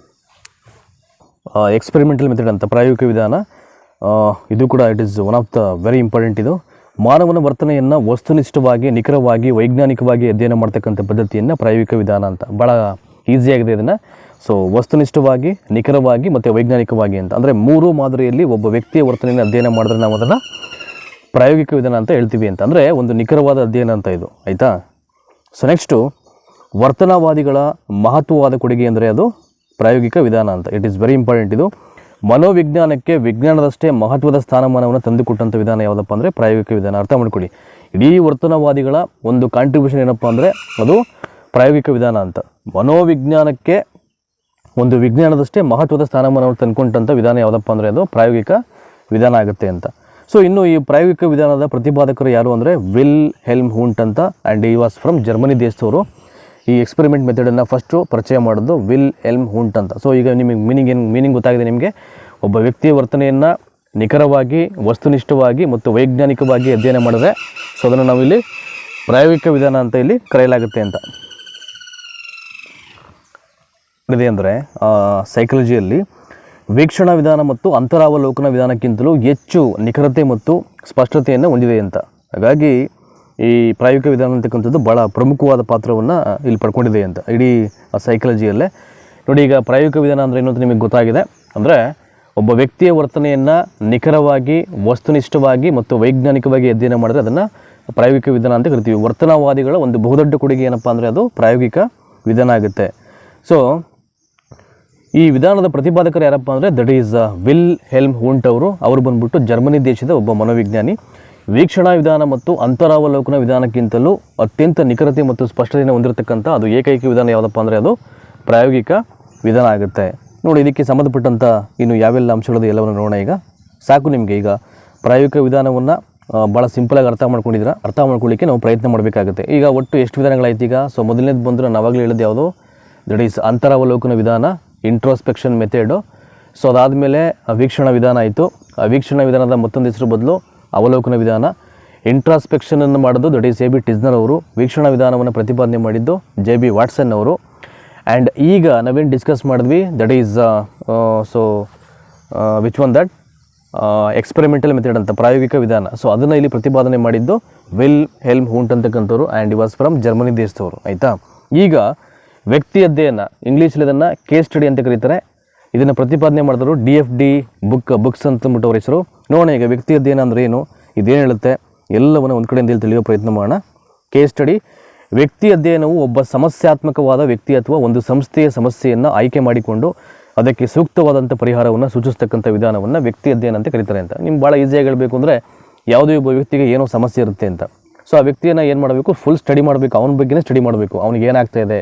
ಎಕ್ಸ್ಪೆರಿಮೆಂಟಲ್ ಮೆಥಡ್ ಅಂತ ಪ್ರಾಯೋಗಿಕ ವಿಧಾನ. ಇದು ಕೂಡ it is one of the very important. ಇದು ಮಾನವನ ವರ್ತನೆಯನ್ನು ವಸ್ತುನಿಷ್ಠವಾಗಿ, ನಿಖರವಾಗಿ, ವೈಜ್ಞಾನಿಕವಾಗಿ ಅಧ್ಯಯನ ಮಾಡ್ತಕ್ಕಂಥ ಪದ್ಧತಿಯನ್ನು ಪ್ರಾಯೋಗಿಕ ವಿಧಾನ ಅಂತ. ಭಾಳ ಈಸಿಯಾಗಿದೆ ಇದನ್ನು. ಸೊ ವಸ್ತುನಿಷ್ಠವಾಗಿ, ನಿಖರವಾಗಿ ಮತ್ತು ವೈಜ್ಞಾನಿಕವಾಗಿ ಅಂತ ಅಂದರೆ 3 ಮಾದರಿಯಲ್ಲಿ ಒಬ್ಬ ವ್ಯಕ್ತಿಯ ವರ್ತನೆಯನ್ನು ಅಧ್ಯಯನ ಮಾಡಿದ್ರೆ ನಾವು ಅದನ್ನು ಪ್ರಾಯೋಗಿಕ ವಿಧಾನ ಅಂತ ಹೇಳ್ತೀವಿ ಅಂತ. ಅಂದರೆ ಒಂದು ನಿಖರವಾದ ಅಧ್ಯಯನ ಅಂತ ಇದು. ಆಯಿತಾ? ಸೊ ನೆಕ್ಸ್ಟು ವರ್ತನವಾದಿಗಳ ಮಹತ್ವವಾದ ಕೊಡುಗೆ ಅಂದರೆ ಅದು ಪ್ರಾಯೋಗಿಕ ವಿಧಾನ ಅಂತ. It is very important. ಇದು ಮನೋವಿಜ್ಞಾನಕ್ಕೆ ವಿಜ್ಞಾನದಷ್ಟೇ ಮಹತ್ವದ ಸ್ಥಾನಮಾನವನ್ನು ತಂದುಕೊಟ್ಟಂಥ ವಿಧಾನ ಯಾವುದಪ್ಪ ಅಂದರೆ ಪ್ರಾಯೋಗಿಕ ವಿಧಾನ. ಅರ್ಥ ಮಾಡ್ಕೊಳ್ಳಿ. ಇಡೀ ವರ್ತನವಾದಿಗಳ ಒಂದು ಕಾಂಟ್ರಿಬ್ಯೂಷನ್ ಏನಪ್ಪ ಅಂದರೆ ಅದು ಪ್ರಾಯೋಗಿಕ ವಿಧಾನ ಅಂತ. ಮನೋವಿಜ್ಞಾನಕ್ಕೆ ಒಂದು ವಿಜ್ಞಾನದಷ್ಟೇ ಮಹತ್ವದ ಸ್ಥಾನಮಾನವನ್ನು ತಂದುಕೊಂಡಂಥ ವಿಧಾನ ಯಾವುದಪ್ಪ ಅಂದರೆ ಅದು ಪ್ರಾಯೋಗಿಕ ವಿಧಾನ ಆಗುತ್ತೆ ಅಂತ. ಸೊ ಇನ್ನು ಈ ಪ್ರಾಯೋಗಿಕ ವಿಧಾನದ ಪ್ರತಿಪಾದಕರು ಯಾರು ಅಂದರೆ ವಿಲ್ ಹೆಲ್ಮ್ ಹೂಂಟ್ ಅಂತ. ಆ್ಯಂಡ್ ಈ ವಾಸ್ ಫ್ರಮ್ ಜರ್ಮನಿ ದೇಶದವರು. ಈ ಎಕ್ಸ್ಪೆರಿಮೆಂಟ್ ಮೆಥಡನ್ನು ಫಸ್ಟು ಪರಿಚಯ ಮಾಡೋದು ವಿಲ್ ಹೆಲ್ಮ್ ಹೂಂಟ್ ಅಂತ. ಸೊ ಈಗ ನಿಮಗೆ ಮೀನಿಂಗ್ ಗೊತ್ತಾಗಿದೆ ನಿಮಗೆ. ಒಬ್ಬ ವ್ಯಕ್ತಿಯ ವರ್ತನೆಯನ್ನು ನಿಖರವಾಗಿ, ವಸ್ತುನಿಷ್ಠವಾಗಿ ಮತ್ತು ವೈಜ್ಞಾನಿಕವಾಗಿ ಅಧ್ಯಯನ ಮಾಡಿದ್ರೆ ಸೊ ಅದನ್ನು ನಾವು ಇಲ್ಲಿ ಪ್ರಾಯೋಗಿಕ ವಿಧಾನ ಅಂತ ಇಲ್ಲಿ ಕರೆಯಲಾಗುತ್ತೆ ಅಂತ. ಇದೆ ಅಂದರೆ ಸೈಕಾಲಜಿಯಲ್ಲಿ ವೀಕ್ಷಣಾ ವಿಧಾನ ಮತ್ತು ಅಂತರಾವಲೋಕನ ವಿಧಾನಕ್ಕಿಂತಲೂ ಹೆಚ್ಚು ನಿಖರತೆ ಮತ್ತು ಸ್ಪಷ್ಟತೆಯನ್ನು ಹೊಂದಿದೆ ಅಂತ. ಹಾಗಾಗಿ ಈ ಪ್ರಾಯೋಗಿಕ ವಿಧಾನ ಅಂತಕ್ಕಂಥದ್ದು ಭಾಳ ಪ್ರಮುಖವಾದ ಪಾತ್ರವನ್ನು ಇಲ್ಲಿ ಪಡ್ಕೊಂಡಿದೆ ಅಂತ ಇಡೀ ಸೈಕಾಲಜಿಯಲ್ಲೇ. ನೋಡಿ, ಈಗ ಪ್ರಾಯೋಗಿಕ ವಿಧಾನ ಅಂದರೆ ಏನು ಅಂತ ನಿಮಗೆ ಗೊತ್ತಾಗಿದೆ. ಅಂದರೆ ಒಬ್ಬ ವ್ಯಕ್ತಿಯ ವರ್ತನೆಯನ್ನು ನಿಖರವಾಗಿ, ವಸ್ತುನಿಷ್ಠವಾಗಿ ಮತ್ತು ವೈಜ್ಞಾನಿಕವಾಗಿ ಅಧ್ಯಯನ ಮಾಡಿದ್ರೆ ಅದನ್ನು ಪ್ರಾಯೋಗಿಕ ವಿಧಾನ ಅಂತ ಕರಿತೀವಿ. ವರ್ತನವಾದಿಗಳ ಒಂದು ಬಹುದೊಡ್ಡ ಕೊಡುಗೆ ಏನಪ್ಪ ಅಂದರೆ ಅದು ಪ್ರಾಯೋಗಿಕ ವಿಧಾನ ಆಗುತ್ತೆ. ಸೊ ಈ ವಿಧಾನದ ಪ್ರತಿಪಾದಕರು ಯಾರಪ್ಪ ಅಂದರೆ ದಟ್ ಈಸ್ ವಿಲ್ ಹೆಲ್ಮ್ ಹೂಂಟ್ ಅವರು ಬಂದ್ಬಿಟ್ಟು ಜರ್ಮನಿ ದೇಶದ ಒಬ್ಬ ಮನೋವಿಜ್ಞಾನಿ. ವೀಕ್ಷಣಾ ವಿಧಾನ ಮತ್ತು ಅಂತರಾವಲೋಕನ ವಿಧಾನಕ್ಕಿಂತಲೂ ಅತ್ಯಂತ ನಿಖರತೆ ಮತ್ತು ಸ್ಪಷ್ಟತೆಯನ್ನು ಹೊಂದಿರತಕ್ಕಂಥ ಅದು ಏಕೈಕ ವಿಧಾನ ಯಾವುದಪ್ಪ ಅಂದರೆ ಅದು ಪ್ರಾಯೋಗಿಕ ವಿಧಾನ ಆಗುತ್ತೆ. ನೋಡಿ, ಇದಕ್ಕೆ ಸಂಬಂಧಪಟ್ಟಂಥ ಇನ್ನು ಯಾವೆಲ್ಲ ಅಂಶಗಳದ್ದು ಎಲ್ಲವನ್ನು ನೋಡೋಣ. ಈಗ ಸಾಕು ನಿಮಗೆ. ಈಗ ಪ್ರಾಯೋಗಿಕ ವಿಧಾನವನ್ನು ಭಾಳ ಸಿಂಪಲಾಗಿ ಅರ್ಥ ಮಾಡ್ಕೊಳ್ಳಿಕ್ಕೆ ನಾವು ಪ್ರಯತ್ನ ಮಾಡಬೇಕಾಗುತ್ತೆ. ಈಗ ಒಟ್ಟು ಎಷ್ಟು ವಿಧಾನಗಳಾಯ್ತು ಈಗ? ಸೊ ಮೊದಲನೇದು ಬಂದರೆ ನಾನು ಆವಾಗಲೇ ಹೇಳಿದ್ದು ಯಾವುದು, ದಟ್ ಈಸ್ ಅಂತರಾವಲೋಕನ ವಿಧಾನ, ಇಂಟ್ರೋಸ್ಪೆಕ್ಷನ್ ಮೆಥಡು. ಸೊ ಅದಾದಮೇಲೆ ವೀಕ್ಷಣಾ ವಿಧಾನ ಆಯಿತು. ಆ ವೀಕ್ಷಣಾ ವಿಧಾನದ ಮತ್ತೊಂದು ಹೆಸರು ಬದಲು ಅವಲೋಕನ ವಿಧಾನ. ಇಂಟ್ರಾಸ್ಪೆಕ್ಷನನ್ನು ಮಾಡೋದು ದಟ್ ಈಸ್ JB ಟಿಸ್ನರ್ ಅವರು. ವೀಕ್ಷಣಾ ವಿಧಾನವನ್ನು ಪ್ರತಿಪಾದನೆ ಮಾಡಿದ್ದು JB ವಾಟ್ಸನ್ ಅವರು. ಆ್ಯಂಡ್ ಈಗ ನಾವೇನು ಡಿಸ್ಕಸ್ ಮಾಡಿದ್ವಿ that is which one that experimental method ಅಂತ, ಪ್ರಾಯೋಗಿಕ ವಿಧಾನ. ಸೊ ಅದನ್ನು ಇಲ್ಲಿ ಪ್ರತಿಪಾದನೆ ಮಾಡಿದ್ದು ವಿಲ್ ಹೆಲ್ಮ್ ಹೂಂಟ್ ಅಂತಕ್ಕಂಥವ್ರು, and he was from Germany ದೇಶದವರು. ಆಯಿತಾ? ಈಗ ವ್ಯಕ್ತಿ ಅಧ್ಯಯನ, ಇಂಗ್ಲೀಷಲ್ಲಿ ಇದನ್ನು ಕೇಸ್ ಸ್ಟಡಿ ಅಂತ ಕರೀತಾರೆ. ಇದನ್ನು ಪ್ರತಿಪಾದನೆ ಮಾಡಿದ್ರು DFD ಬುಕ್ಸ್ ಅಂತಂದ್ಬಿಟ್ಟು ಅವ್ರ ಹೆಸರು. ನೋಡೋಣ ಈಗ ವ್ಯಕ್ತಿ ಅಧ್ಯಯನ ಅಂದರೆ ಏನು, ಇದೇನು ಹೇಳುತ್ತೆ ಎಲ್ಲವನ್ನು ಒಂದು ಕಡೆಯಿಂದ ಇಲ್ಲಿ ತಿಳಿಯೋ ಪ್ರಯತ್ನ ಮಾಡೋಣ. Case study. ವ್ಯಕ್ತಿ ಅಧ್ಯಯನವು ಒಬ್ಬ ಸಮಸ್ಯಾತ್ಮಕವಾದ ವ್ಯಕ್ತಿ ಅಥವಾ ಒಂದು ಸಂಸ್ಥೆಯ ಸಮಸ್ಯೆಯನ್ನು ಆಯ್ಕೆ ಮಾಡಿಕೊಂಡು ಅದಕ್ಕೆ ಸೂಕ್ತವಾದಂಥ ಪರಿಹಾರವನ್ನು ಸೂಚಿಸ್ತಕ್ಕಂಥ ವಿಧಾನವನ್ನು ವ್ಯಕ್ತಿ ಅಧ್ಯಯನ ಅಂತ ಕರೀತಾರೆ ಅಂತ. ನಿಮ್ಗೆ ಭಾಳ ಈಸಿಯಾಗಿ ಹೇಳಬೇಕು ಅಂದರೆ ಯಾವುದೇ ಒಬ್ಬ ವ್ಯಕ್ತಿಗೆ ಏನೋ ಸಮಸ್ಯೆ ಇರುತ್ತೆ ಅಂತ. ಸೊ ಆ ವ್ಯಕ್ತಿಯನ್ನು ಏನು ಮಾಡಬೇಕು, ಫುಲ್ ಸ್ಟಡಿ ಮಾಡಬೇಕು, ಅವನ ಬಗ್ಗೆನೇ ಸ್ಟಡಿ ಮಾಡಬೇಕು. ಅವನಿಗೆ ಏನಾಗ್ತಾ ಇದೆ,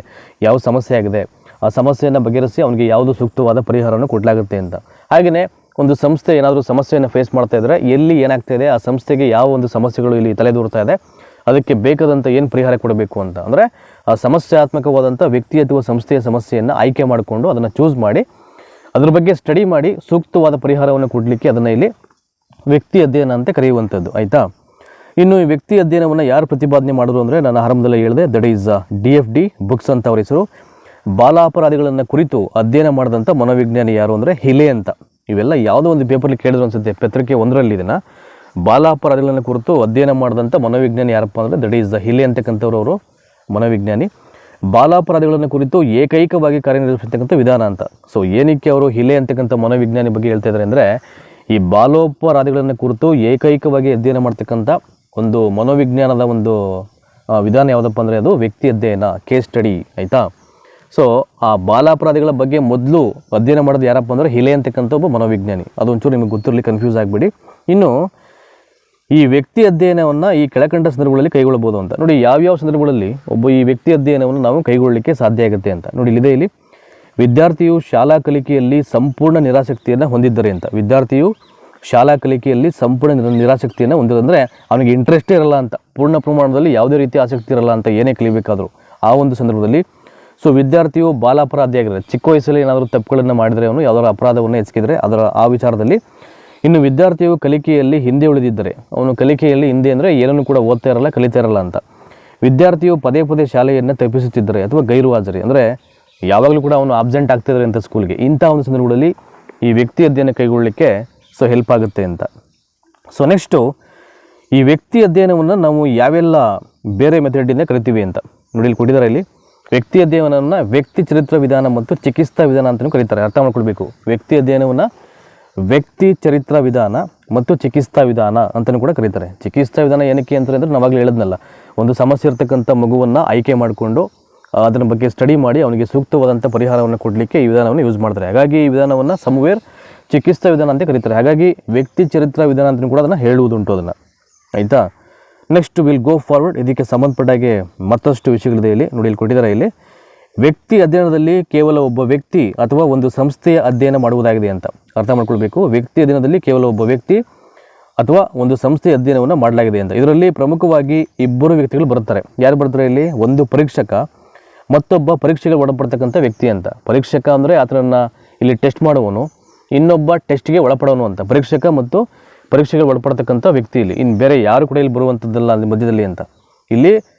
ಯಾವ ಸಮಸ್ಯೆ ಆಗಿದೆ, ಆ ಸಮಸ್ಯೆಯನ್ನು ಬಗೆಹರಿಸಿ ಅವನಿಗೆ ಯಾವುದು ಸೂಕ್ತವಾದ ಪರಿಹಾರವನ್ನು ಕೊಡಲಾಗುತ್ತೆ ಅಂತ. ಹಾಗೆಯೇ ಒಂದು ಸಂಸ್ಥೆ ಏನಾದರೂ ಸಮಸ್ಯೆಯನ್ನು ಫೇಸ್ ಮಾಡ್ತಾ ಇದ್ದರೆ ಎಲ್ಲಿ ಏನಾಗ್ತಾ ಇದೆ, ಆ ಸಂಸ್ಥೆಗೆ ಯಾವ ಒಂದು ಸಮಸ್ಯೆಗಳು ಇಲ್ಲಿ ತಲೆದೂರ್ತಾ ಇದೆ, ಅದಕ್ಕೆ ಬೇಕಾದಂಥ ಏನು ಪರಿಹಾರ ಕೊಡಬೇಕು ಅಂತ. ಅಂದರೆ ಆ ಸಮಸ್ಯಾತ್ಮಕವಾದಂಥ ವ್ಯಕ್ತಿ ಅಥವಾ ಸಂಸ್ಥೆಯ ಸಮಸ್ಯೆಯನ್ನು ಆಯ್ಕೆ ಮಾಡಿಕೊಂಡು ಅದನ್ನು ಚೂಸ್ ಮಾಡಿ ಅದ್ರ ಬಗ್ಗೆ ಸ್ಟಡಿ ಮಾಡಿ ಸೂಕ್ತವಾದ ಪರಿಹಾರವನ್ನು ಕೊಡಲಿಕ್ಕೆ ಅದನ್ನು ಇಲ್ಲಿ ವ್ಯಕ್ತಿ ಅಧ್ಯಯನ ಅಂತ ಕರೆಯುವಂಥದ್ದು. ಆಯಿತಾ? ಇನ್ನು ಈ ವ್ಯಕ್ತಿ ಅಧ್ಯಯನವನ್ನು ಯಾರು ಪ್ರತಿಪಾದನೆ ಮಾಡಿದ್ರು ಅಂದರೆ ನಾನು ಆರಂಭದಲ್ಲಿ ಹೇಳಿದೆ ದಟ್ ಈಸ್ DFD ಬುಕ್ಸ್ ಅಂತ ಅವ್ರ ಹೆಸರು. ಬಾಲಾಪರಾಧಿಗಳನ್ನು ಕುರಿತು ಅಧ್ಯಯನ ಮಾಡಿದಂಥ ಮನೋವಿಜ್ಞಾನಿ ಯಾರು ಅಂದರೆ ಹಿಲೆ ಅಂತ. ಇವೆಲ್ಲ ಯಾವುದೋ ಒಂದು ಪೇಪರ್ಲಿ ಕೇಳಿದ್ರು ಅನಿಸುತ್ತೆ, ಪತ್ರಿಕೆ 1ರಲ್ಲಿ ಇದನ್ನು. ಬಾಲಾಪರಾಧಿಗಳನ್ನು ಕುರಿತು ಅಧ್ಯಯನ ಮಾಡಿದಂಥ ಮನೋವಿಜ್ಞಾನಿ ಯಾರಪ್ಪ ಅಂದರೆ ದಟ್ ಈಸ್ ಹಿಲೆ ಅಂತಕ್ಕಂಥವ್ರವರು ಮನೋವಿಜ್ಞಾನಿ. ಬಾಲಾಪರಾಧಿಗಳನ್ನು ಕುರಿತು ಏಕೈಕವಾಗಿ ಕಾರ್ಯನಿರ್ವಹಿಸ್ತಕ್ಕಂಥ ವಿಧಾನ ಅಂತ. ಸೊ ಏನಕ್ಕೆ ಅವರು ಹಿಲೆ ಅಂತಕ್ಕಂಥ ಮನೋವಿಜ್ಞಾನಿ ಬಗ್ಗೆ ಹೇಳ್ತಾ ಇದ್ದಾರೆ ಅಂದರೆ ಈ ಬಾಲೋಪರಾಧಿಗಳನ್ನು ಕುರಿತು ಏಕೈಕವಾಗಿ ಅಧ್ಯಯನ ಮಾಡ್ತಕ್ಕಂಥ ಒಂದು ಮನೋವಿಜ್ಞಾನದ ಒಂದು ವಿಧಾನ ಯಾವುದಪ್ಪ ಅಂದರೆ ಅದು ವ್ಯಕ್ತಿ ಅಧ್ಯಯನ, ಕೇಸ್ ಸ್ಟಡಿ. ಆಯಿತಾ? ಸೊ ಆ ಬಾಲಾಪರಾಧಿಗಳ ಬಗ್ಗೆ ಮೊದಲು ಅಧ್ಯಯನ ಮಾಡೋದು ಯಾರಪ್ಪ ಅಂದರೆ ಹಿಲೆ ಅಂತಕ್ಕಂಥ ಒಬ್ಬ ಮನೋವಿಜ್ಞಾನಿ. ಅದೊಂಚೂರು ನಿಮಗೆ ಗೊತ್ತಿರಲಿ, ಕನ್ಫ್ಯೂಸ್ ಆಗಿಬಿಡಿ. ಇನ್ನು ಈ ವ್ಯಕ್ತಿ ಅಧ್ಯಯನವನ್ನು ಈ ಕೆಳಕಂಡ ಸಂದರ್ಭಗಳಲ್ಲಿ ಕೈಗೊಳ್ಳಬಹುದು ಅಂತ. ನೋಡಿ, ಯಾವ್ಯಾವ ಸಂದರ್ಭಗಳಲ್ಲಿ ಒಬ್ಬ ಈ ವ್ಯಕ್ತಿ ಅಧ್ಯಯನವನ್ನು ನಾವು ಕೈಗೊಳ್ಳಲಿಕ್ಕೆ ಸಾಧ್ಯ ಆಗುತ್ತೆ ಅಂತ. ನೋಡಿ, ಇಲ್ಲಿದೆ ಇಲ್ಲಿ ವಿದ್ಯಾರ್ಥಿಯು ಶಾಲಾ ಕಲಿಕೆಯಲ್ಲಿ ಸಂಪೂರ್ಣ ನಿರಾಸಕ್ತಿಯನ್ನು ಹೊಂದಿದ್ದರೆ ಅಂತ. ವಿದ್ಯಾರ್ಥಿಯು ಶಾಲಾ ಕಲಿಕೆಯಲ್ಲಿ ಸಂಪೂರ್ಣ ನಿರಾಸಕ್ತಿಯನ್ನು ಹೊಂದಿದಂದರೆ ಅವನಿಗೆ ಇಂಟ್ರೆಸ್ಟೇ ಇರಲ್ಲ ಅಂತ, ಪೂರ್ಣ ಪ್ರಮಾಣದಲ್ಲಿ ಯಾವುದೇ ರೀತಿ ಆಸಕ್ತಿ ಇರಲ್ಲ ಅಂತ ಏನೇ ಕಲಿಬೇಕಾದರೂ ಆ ಒಂದು ಸಂದರ್ಭದಲ್ಲಿ. ಸೊ ವಿದ್ಯಾರ್ಥಿಯು ಬಾಲಾಪರಾಧಿ ಆಗಿರುತ್ತೆ, ಚಿಕ್ಕ ವಯಸ್ಸಲ್ಲಿ ಏನಾದರೂ ತಪ್ಪುಗಳನ್ನು ಮಾಡಿದರೆ, ಅವನು ಯಾವುದಾದ್ರು ಅಪರಾಧವನ್ನು ಎಸಗಿದರೆ ಅದರ ಆ ವಿಚಾರದಲ್ಲಿ. ಇನ್ನು ವಿದ್ಯಾರ್ಥಿಯು ಕಲಿಕೆಯಲ್ಲಿ ಹಿಂದೆ ಉಳಿದಿದ್ದರೆ, ಅವನು ಕಲಿಕೆಯಲ್ಲಿ ಹಿಂದೆ ಅಂದರೆ ಏನನ್ನು ಕೂಡ ಓದ್ತಾ ಇರಲ್ಲ, ಕಲಿತಾ ಇರಲ್ಲ ಅಂತ. ವಿದ್ಯಾರ್ಥಿಯು ಪದೇ ಪದೇ ಶಾಲೆಯನ್ನು ತಪ್ಪಿಸುತ್ತಿದ್ದರೆ ಅಥವಾ ಗೈರು ಹಾಜರಿ ಅಂದರೆ ಯಾವಾಗಲೂ ಕೂಡ ಅವನು ಆಬ್ಸೆಂಟ್ ಆಗ್ತಿದ್ದಾರೆ ಅಂತ ಸ್ಕೂಲ್ಗೆ, ಇಂಥ ಒಂದು ಸಂದರ್ಭಗಳಲ್ಲಿ ಈ ವ್ಯಕ್ತಿ ಅಧ್ಯಯನ ಕೈಗೊಳ್ಳಲಿಕ್ಕೆ ಸೊ ಹೆಲ್ಪ್ ಆಗುತ್ತೆ ಅಂತ. ಸೊ ನೆಕ್ಸ್ಟು ಈ ವ್ಯಕ್ತಿ ಅಧ್ಯಯನವನ್ನು ನಾವು ಯಾವೆಲ್ಲ ಬೇರೆ ಮೆಥಡಿಂದ ಕರಿತೀವಿ ಅಂತ ನೋಡಿ, ಇಲ್ಲಿ ಕೊಟ್ಟಿದ್ದಾರೆ. ಇಲ್ಲಿ ವ್ಯಕ್ತಿ ಅಧ್ಯಯನವನ್ನು ವ್ಯಕ್ತಿ ಚರಿತ್ರ ವಿಧಾನ ಮತ್ತು ಚಿಕಿತ್ಸಾ ವಿಧಾನ ಅಂತಲೂ ಕರೀತಾರೆ. ಅರ್ಥ ಮಾಡ್ಕೊಳ್ಬೇಕು. ವ್ಯಕ್ತಿ ಅಧ್ಯಯನವನ್ನು ವ್ಯಕ್ತಿ ಚರಿತ್ರ ವಿಧಾನ ಮತ್ತು ಚಿಕಿತ್ಸಾ ವಿಧಾನ ಅಂತಲೂ ಕೂಡ ಕರೀತಾರೆ. ಚಿಕಿತ್ಸಾ ವಿಧಾನ ಏನಕ್ಕೆ ಅಂತಂದರೆ ನಾವಾಗಲೇ ಹೇಳಿದ್ನಲ್ಲ, ಒಂದು ಸಮಸ್ಯೆ ಇರತಕ್ಕಂಥ ಮಗುವನ್ನು ಆಯ್ಕೆ ಮಾಡಿಕೊಂಡು ಅದರ ಬಗ್ಗೆ ಸ್ಟಡಿ ಮಾಡಿ ಅವನಿಗೆ ಸೂಕ್ತವಾದಂಥ ಪರಿಹಾರವನ್ನು ಕೊಡಲಿಕ್ಕೆ ಈ ವಿಧಾನವನ್ನು ಯೂಸ್ ಮಾಡ್ತಾರೆ. ಹಾಗಾಗಿ ಈ ವಿಧಾನವನ್ನು ಸಮ್ವೇರ್ ಚಿಕಿತ್ಸಾ ವಿಧಾನ ಅಂತ ಕರೀತಾರೆ. ಹಾಗಾಗಿ ವ್ಯಕ್ತಿ ಚರಿತ್ರ ವಿಧಾನ ಅಂತಲೂ ಕೂಡ ಅದನ್ನು ಹೇಳುವುದುಂಟು ಅದನ್ನು. ಆಯಿತಾ? Next will go forward. ಇದಕ್ಕೆ ಸಂಬಂಧಪಟ್ಟಾಗೆ ಮತ್ತಷ್ಟು ವಿಷಯಗಳಿದೆ ಇಲ್ಲಿ ನೋಡಿ, ಇಲ್ಲಿ ಕೊಟ್ಟಿದ್ದಾರೆ. ಇಲ್ಲಿ ವ್ಯಕ್ತಿ ಅಧ್ಯಯನದಲ್ಲಿ ಕೇವಲ ಒಬ್ಬ ವ್ಯಕ್ತಿ ಅಥವಾ ಒಂದು ಸಂಸ್ಥೆಯ ಅಧ್ಯಯನ ಮಾಡುವುದಾಗಿದೆ ಅಂತ ಅರ್ಥ ಮಾಡ್ಕೊಳ್ಬೇಕು. ವ್ಯಕ್ತಿ ಅಧ್ಯಯನದಲ್ಲಿ ಕೇವಲ ಒಬ್ಬ ವ್ಯಕ್ತಿ ಅಥವಾ ಒಂದು ಸಂಸ್ಥೆಯ ಅಧ್ಯಯನವನ್ನು ಮಾಡಲಾಗಿದೆ ಅಂತ. ಇದರಲ್ಲಿ ಪ್ರಮುಖವಾಗಿ ಇಬ್ಬರು ವ್ಯಕ್ತಿಗಳು ಬರ್ತಾರೆ. ಯಾರು ಬರ್ತಾರೆ ಇಲ್ಲಿ? ಒಂದು ಪರೀಕ್ಷಕ, ಮತ್ತೊಬ್ಬ ಪರೀಕ್ಷೆಗೆ ಒಳಪಡ್ತಕ್ಕಂಥ ವ್ಯಕ್ತಿ ಅಂತ. ಪರೀಕ್ಷಕ ಅಂದರೆ ಆತನನ್ನು ಇಲ್ಲಿ ಟೆಸ್ಟ್ ಮಾಡುವನು, ಇನ್ನೊಬ್ಬ ಟೆಸ್ಟ್ಗೆ ಒಳಪಡೋನು ಅಂತ. ಪರೀಕ್ಷಕ ಮತ್ತು ಪರೀಕ್ಷೆಗೆ ಒಳಪಡ್ತಕ್ಕಂಥ ವ್ಯಕ್ತಿ ಇಲ್ಲಿ. ಇನ್ನು ಬೇರೆ ಯಾರು ಕೂಡ ಇಲ್ಲಿ ಬರುವಂಥದ್ದಲ್ಲ ಅಲ್ಲಿ ಮಧ್ಯದಲ್ಲಿ ಅಂತ. ಇಲ್ಲಿ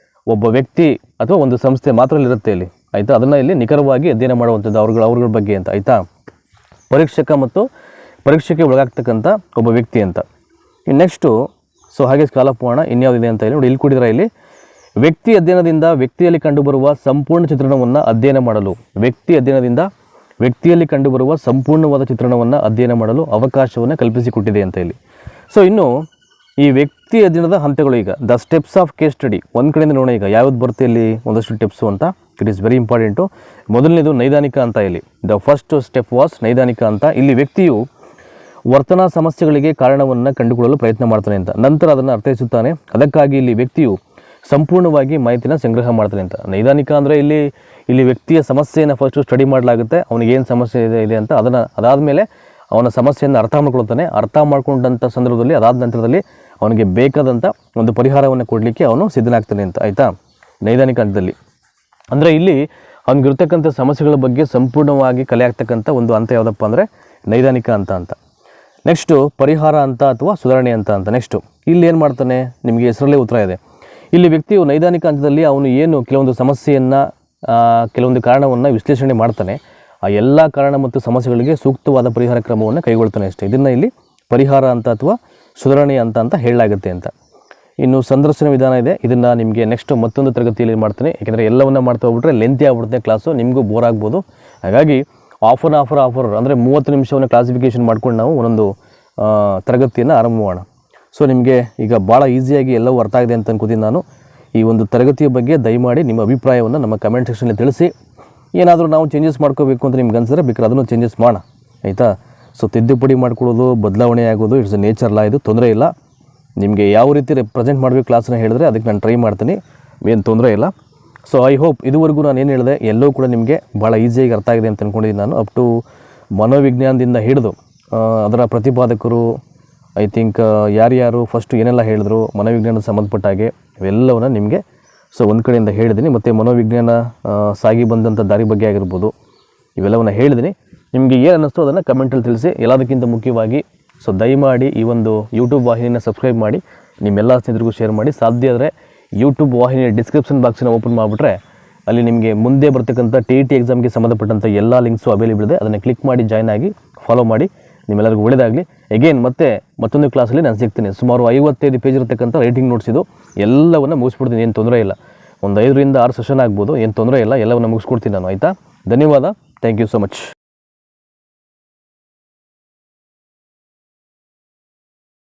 ಒಬ್ಬ ವ್ಯಕ್ತಿ ಅಥವಾ ಒಂದು ಸಂಸ್ಥೆ ಮಾತ್ರ ಇರುತ್ತೆ ಇಲ್ಲಿ. ಆಯಿತಾ? ಅದನ್ನು ಇಲ್ಲಿ ನಿಖರವಾಗಿ ಅಧ್ಯಯನ ಮಾಡುವಂಥದ್ದು ಅವ್ರಗಳ ಬಗ್ಗೆ ಅಂತ. ಆಯಿತಾ? ಪರೀಕ್ಷಕ ಮತ್ತು ಪರೀಕ್ಷೆಗೆ ಒಳಗಾಗ್ತಕ್ಕಂಥ ಒಬ್ಬ ವ್ಯಕ್ತಿ ಅಂತ. ನೆಕ್ಸ್ಟು ಸೊ ಹಾಗೆ ಸ್ಕಾಲಪೋಣ ಇನ್ಯಾವುದಿದೆ ಅಂತ ಹೇಳಿ ನೋಡಿ, ಇಲ್ಲಿ ಕೊಟ್ಟಿದ್ದಾರೆ. ಇಲ್ಲಿ ವ್ಯಕ್ತಿ ಅಧ್ಯಯನದಿಂದ ವ್ಯಕ್ತಿಯಲ್ಲಿ ಕಂಡುಬರುವ ಸಂಪೂರ್ಣ ಚಿತ್ರಣವನ್ನು ಅಧ್ಯಯನ ಮಾಡಲು, ವ್ಯಕ್ತಿಯಲ್ಲಿ ಕಂಡುಬರುವ ಸಂಪೂರ್ಣವಾದ ಚಿತ್ರಣವನ್ನು ಅಧ್ಯಯನ ಮಾಡಲು ಅವಕಾಶವನ್ನು ಕಲ್ಪಿಸಿಕೊಟ್ಟಿದೆ ಅಂತ ಹೇಳಿ. ಸೊ ಇನ್ನು ಈ ವ್ಯಕ್ತಿ ಅಧ್ಯಯನದ ಹಂತಗಳು, ಈಗ the steps of case study. ಒಂದು ಕಡೆಯಿಂದ ನೋಡೋಣ ಈಗ ಯಾವ್ದು ಬರುತ್ತೆ ಇಲ್ಲಿ ಒಂದಷ್ಟು ಟಿಪ್ಸು ಅಂತ. It is very important. ಮೊದಲನೇದು ನೈದಾನಿಕ ಅಂತ. ಇಲ್ಲಿ ದ ಫಸ್ಟ್ ಸ್ಟೆಪ್ ವಾಸ್ ನೈದಾನಿಕ ಅಂತ. ಇಲ್ಲಿ ವ್ಯಕ್ತಿಯು ವರ್ತನಾ ಸಮಸ್ಯೆಗಳಿಗೆ ಕಾರಣವನ್ನು ಕಂಡುಕೊಳ್ಳಲು ಪ್ರಯತ್ನ ಮಾಡ್ತಾನೆ ಅಂತ, ನಂತರ ಅದನ್ನು ಅರ್ಥೈಸುತ್ತಾನೆ. ಅದಕ್ಕಾಗಿ ಇಲ್ಲಿ ವ್ಯಕ್ತಿಯು ಸಂಪೂರ್ಣವಾಗಿ ಮಾಹಿತಿನ ಸಂಗ್ರಹ ಮಾಡ್ತಾನೆ ಅಂತ. ನೈದಾನಿಕ ಅಂದರೆ ಇಲ್ಲಿ ವ್ಯಕ್ತಿಯ ಸಮಸ್ಯೆಯನ್ನು ಫಸ್ಟು ಸ್ಟಡಿ ಮಾಡಲಾಗುತ್ತೆ, ಅವನಿಗೇನು ಸಮಸ್ಯೆ ಇದೆ ಅಂತ. ಅದಾದಮೇಲೆ ಅವನ ಸಮಸ್ಯೆಯನ್ನು ಅರ್ಥ ಮಾಡ್ಕೊಳ್ತಾನೆ. ಅರ್ಥ ಮಾಡ್ಕೊಂಡಂಥ ಸಂದರ್ಭದಲ್ಲಿ ಅದಾದ ನಂತರದಲ್ಲಿ ಅವನಿಗೆ ಬೇಕಾದಂಥ ಒಂದು ಪರಿಹಾರವನ್ನು ಕೊಡಲಿಕ್ಕೆ ಅವನು ಸಿದ್ಧನಾಗ್ತಾನೆ ಅಂತ, ಆಯಿತಾ. ನೈದಾನಿಕ ಹಂತದಲ್ಲಿ ಅಂದರೆ ಇಲ್ಲಿ ಅವನಿಗಿರ್ತಕ್ಕಂಥ ಸಮಸ್ಯೆಗಳ ಬಗ್ಗೆ ಸಂಪೂರ್ಣವಾಗಿ ಕಲೆ ಆಗ್ತಕ್ಕಂಥ ಒಂದು ಹಂತ ಯಾವುದಪ್ಪ ಅಂದರೆ ನೈದಾನಿಕ ಅಂತ. ನೆಕ್ಸ್ಟು ಪರಿಹಾರ ಅಂತ ಅಥವಾ ಸುಧಾರಣೆ ಅಂತ. ನೆಕ್ಸ್ಟು ಇಲ್ಲಿ ಏನು ಮಾಡ್ತಾನೆ, ನಿಮಗೆ ಹೆಸರಲ್ಲೇ ಉತ್ತರ ಇದೆ. ಇಲ್ಲಿ ವ್ಯಕ್ತಿಯು ನೈದಾನಿಕ ಹಂತದಲ್ಲಿ ಅವನು ಏನು ಕೆಲವೊಂದು ಸಮಸ್ಯೆಯನ್ನು, ಕೆಲವೊಂದು ಕಾರಣವನ್ನು ವಿಶ್ಲೇಷಣೆ ಮಾಡ್ತಾನೆ. ಆ ಎಲ್ಲ ಕಾರಣ ಮತ್ತು ಸಮಸ್ಯೆಗಳಿಗೆ ಸೂಕ್ತವಾದ ಪರಿಹಾರ ಕ್ರಮವನ್ನು ಕೈಗೊಳ್ತಾನೆ ಅಷ್ಟೇ. ಇದನ್ನು ಇಲ್ಲಿ ಪರಿಹಾರ ಅಂತ ಅಥವಾ ಸುಧಾರಣೆ ಅಂತ ಹೇಳಲಾಗುತ್ತೆ ಅಂತ. ಇನ್ನು ಸಂದರ್ಶನ ವಿಧಾನ ಇದೆ. ಇದನ್ನು ನಿಮಗೆ ನೆಕ್ಸ್ಟ್ ಮತ್ತೊಂದು ತರಗತಿಯಲ್ಲಿ ಮಾಡ್ತೇನೆ. ಯಾಕೆಂದರೆ ಎಲ್ಲವನ್ನ ಮಾಡ್ತಾ ಹೋಗ್ಬಿಟ್ರೆ ಲೆಂತಿ ಆಗ್ಬಿಡುತ್ತೆ ಕ್ಲಾಸು, ನಿಮಗೂ ಬೋರ್ ಆಗ್ಬೋದು. ಹಾಗಾಗಿ ಆಫರ್ ಅಂದರೆ 30 ನಿಮಿಷವನ್ನು ಕ್ಲಾಸಿಫಿಕೇಷನ್ ಮಾಡ್ಕೊಂಡು ನಾವು ಒಂದೊಂದು ತರಗತಿಯನ್ನು ಆರಂಭ ಮಾಡೋಣ. ಸೊ ನಿಮಗೆ ಈಗ ಭಾಳ ಈಸಿಯಾಗಿ ಎಲ್ಲವೂ ಅರ್ಥ ಆಗಿದೆ ಅಂತ ಅನ್ಕೋತೀನಿ ನಾನು. ಈ ಒಂದು ತರಗತಿಯ ಬಗ್ಗೆ ದಯಮಾಡಿ ನಿಮ್ಮ ಅಭಿಪ್ರಾಯವನ್ನು ನಮ್ಮ ಕಮೆಂಟ್ ಸೆಕ್ಷನಲ್ಲಿ ತಿಳಿಸಿ. ಏನಾದರೂ ನಾವು ಚೇಂಜಸ್ ಮಾಡ್ಕೋಬೇಕು ಅಂತ ನಿಮ್ಗೆ ಅನ್ಸಿದ್ರೆ ಬೇಕಾದ್ರೆ ಅದನ್ನು ಚೇಂಜಸ್ ಮಾಡೋಣ, ಆಯಿತಾ. ಸೊ ತಿದ್ದುಪಡಿ ಮಾಡ್ಕೊಳ್ಳೋದು, ಬದಲಾವಣೆ ಆಗೋದು ಇಟ್ಸ್ ಎ ನೇಚರ್ ಲಾ, ಇದು ತೊಂದರೆ ಇಲ್ಲ. ನಿಮಗೆ ಯಾವ ರೀತಿ ರೆಪ್ರೆಸೆಂಟ್ ಮಾಡಬೇಕು ಕ್ಲಾಸನ್ನ ಹೇಳಿದ್ರೆ ಅದಕ್ಕೆ ನಾನು ಟ್ರೈ ಮಾಡ್ತೀನಿ, ಏನು ತೊಂದರೆ ಇಲ್ಲ. ಸೊ ಐ ಹೋಪ್ ಇದುವರೆಗೂ ನಾನು ಏನು ಹೇಳಿದೆ ಎಲ್ಲವೂ ಕೂಡ ನಿಮಗೆ ಭಾಳ ಈಸಿಯಾಗಿ ಅರ್ಥ ಆಗಿದೆ ಅಂತ ಅಂದ್ಕೊಂಡಿದ್ದೀನಿ ನಾನು. ಅಪ್ ಟು ಮನೋವಿಜ್ಞಾನದಿಂದ ಹಿಡಿದು ಅದರ ಪ್ರತಿಪಾದಕರು, ಐ ಥಿಂಕ್ ಯಾರ್ಯಾರು ಫಸ್ಟು ಏನೆಲ್ಲ ಹೇಳಿದ್ರು ಮನೋವಿಜ್ಞಾನದ ಸಂಬಂಧಪಟ್ಟ ಹಾಗೆ ಇವೆಲ್ಲವನ್ನ ನಿಮಗೆ ಸೊ ಒಂದು ಕಡೆಯಿಂದ ಹೇಳಿದ್ದೀನಿ. ಮತ್ತು ಮನೋವಿಜ್ಞಾನ ಸಾಗಿ ಬಂದಂಥ ದಾರಿ ಬಗ್ಗೆ ಆಗಿರ್ಬೋದು ಇವೆಲ್ಲವನ್ನ ಹೇಳಿದ್ದೀನಿ. ನಿಮಗೆ ಏನು ಅನ್ನಿಸ್ತೋ ಅದನ್ನು ಕಮೆಂಟಲ್ಲಿ ತಿಳಿಸಿ. ಎಲ್ಲದಕ್ಕಿಂತ ಮುಖ್ಯವಾಗಿ ಸೊ ದಯಮಾಡಿ ಈ ಒಂದು ಯೂಟ್ಯೂಬ್ ವಾಹಿನಿಯನ್ನು ಸಬ್ಸ್ಕ್ರೈಬ್ ಮಾಡಿ, ನಿಮ್ಮೆಲ್ಲ ಸ್ನೇಹಿತರಿಗೂ ಶೇರ್ ಮಾಡಿ. ಸಾಧ್ಯ ಆದರೆ ಯೂಟ್ಯೂಬ್ ವಾಹಿನಿಯ ಡಿಸ್ಕ್ರಿಪ್ಷನ್ ಬಾಕ್ಸನ್ನು ಓಪನ್ ಮಾಡಿಬಿಟ್ರೆ ಅಲ್ಲಿ ನಿಮಗೆ ಮುಂದೆ ಬರ್ತಕ್ಕಂಥ TET ಎಕ್ಸಾಮ್ಗೆ ಸಂಬಂಧಪಟ್ಟಂಥ ಎಲ್ಲ ಲಿಂಕ್ಸು ಅವೈಲೇಬಲ್ ಇದೆ. ಅದನ್ನು ಕ್ಲಿಕ್ ಮಾಡಿ ಜಾಯ್ನ್ ಆಗಿ ಫಾಲೋ ಮಾಡಿ. ನಿಮ್ಮೆಲ್ಲರಿಗೂ ಒಳ್ಳೆಯದಾಗಲಿ. ಎಗೇನ್ ಮತ್ತೊಂದು ಕ್ಲಾಸಲ್ಲಿ ನಾನು ಸಿಗ್ತೀನಿ. ಸುಮಾರು 55 ಪೇಜ್ ಇರತಕ್ಕಂಥ ರೈಟಿಂಗ್ ನೋಟ್ಸ್ ಇದು. ಎಲ್ಲವನ್ನು ಮುಗಿಸ್ಬಿಡ್ತೀನಿ, ಏನು ತೊಂದರೆ ಇಲ್ಲ. ಒಂದು 5 ರಿಂದ 6 ಸೆಷನ್ ಆಗ್ಬೋದು, ಏನು ತೊಂದರೆ ಇಲ್ಲ. ಎಲ್ಲವನ್ನು ಮುಗಿಸ್ಕೊಡ್ತೀನಿ ನಾನು, ಆಯಿತಾ. ಧನ್ಯವಾದ. Thank you so much.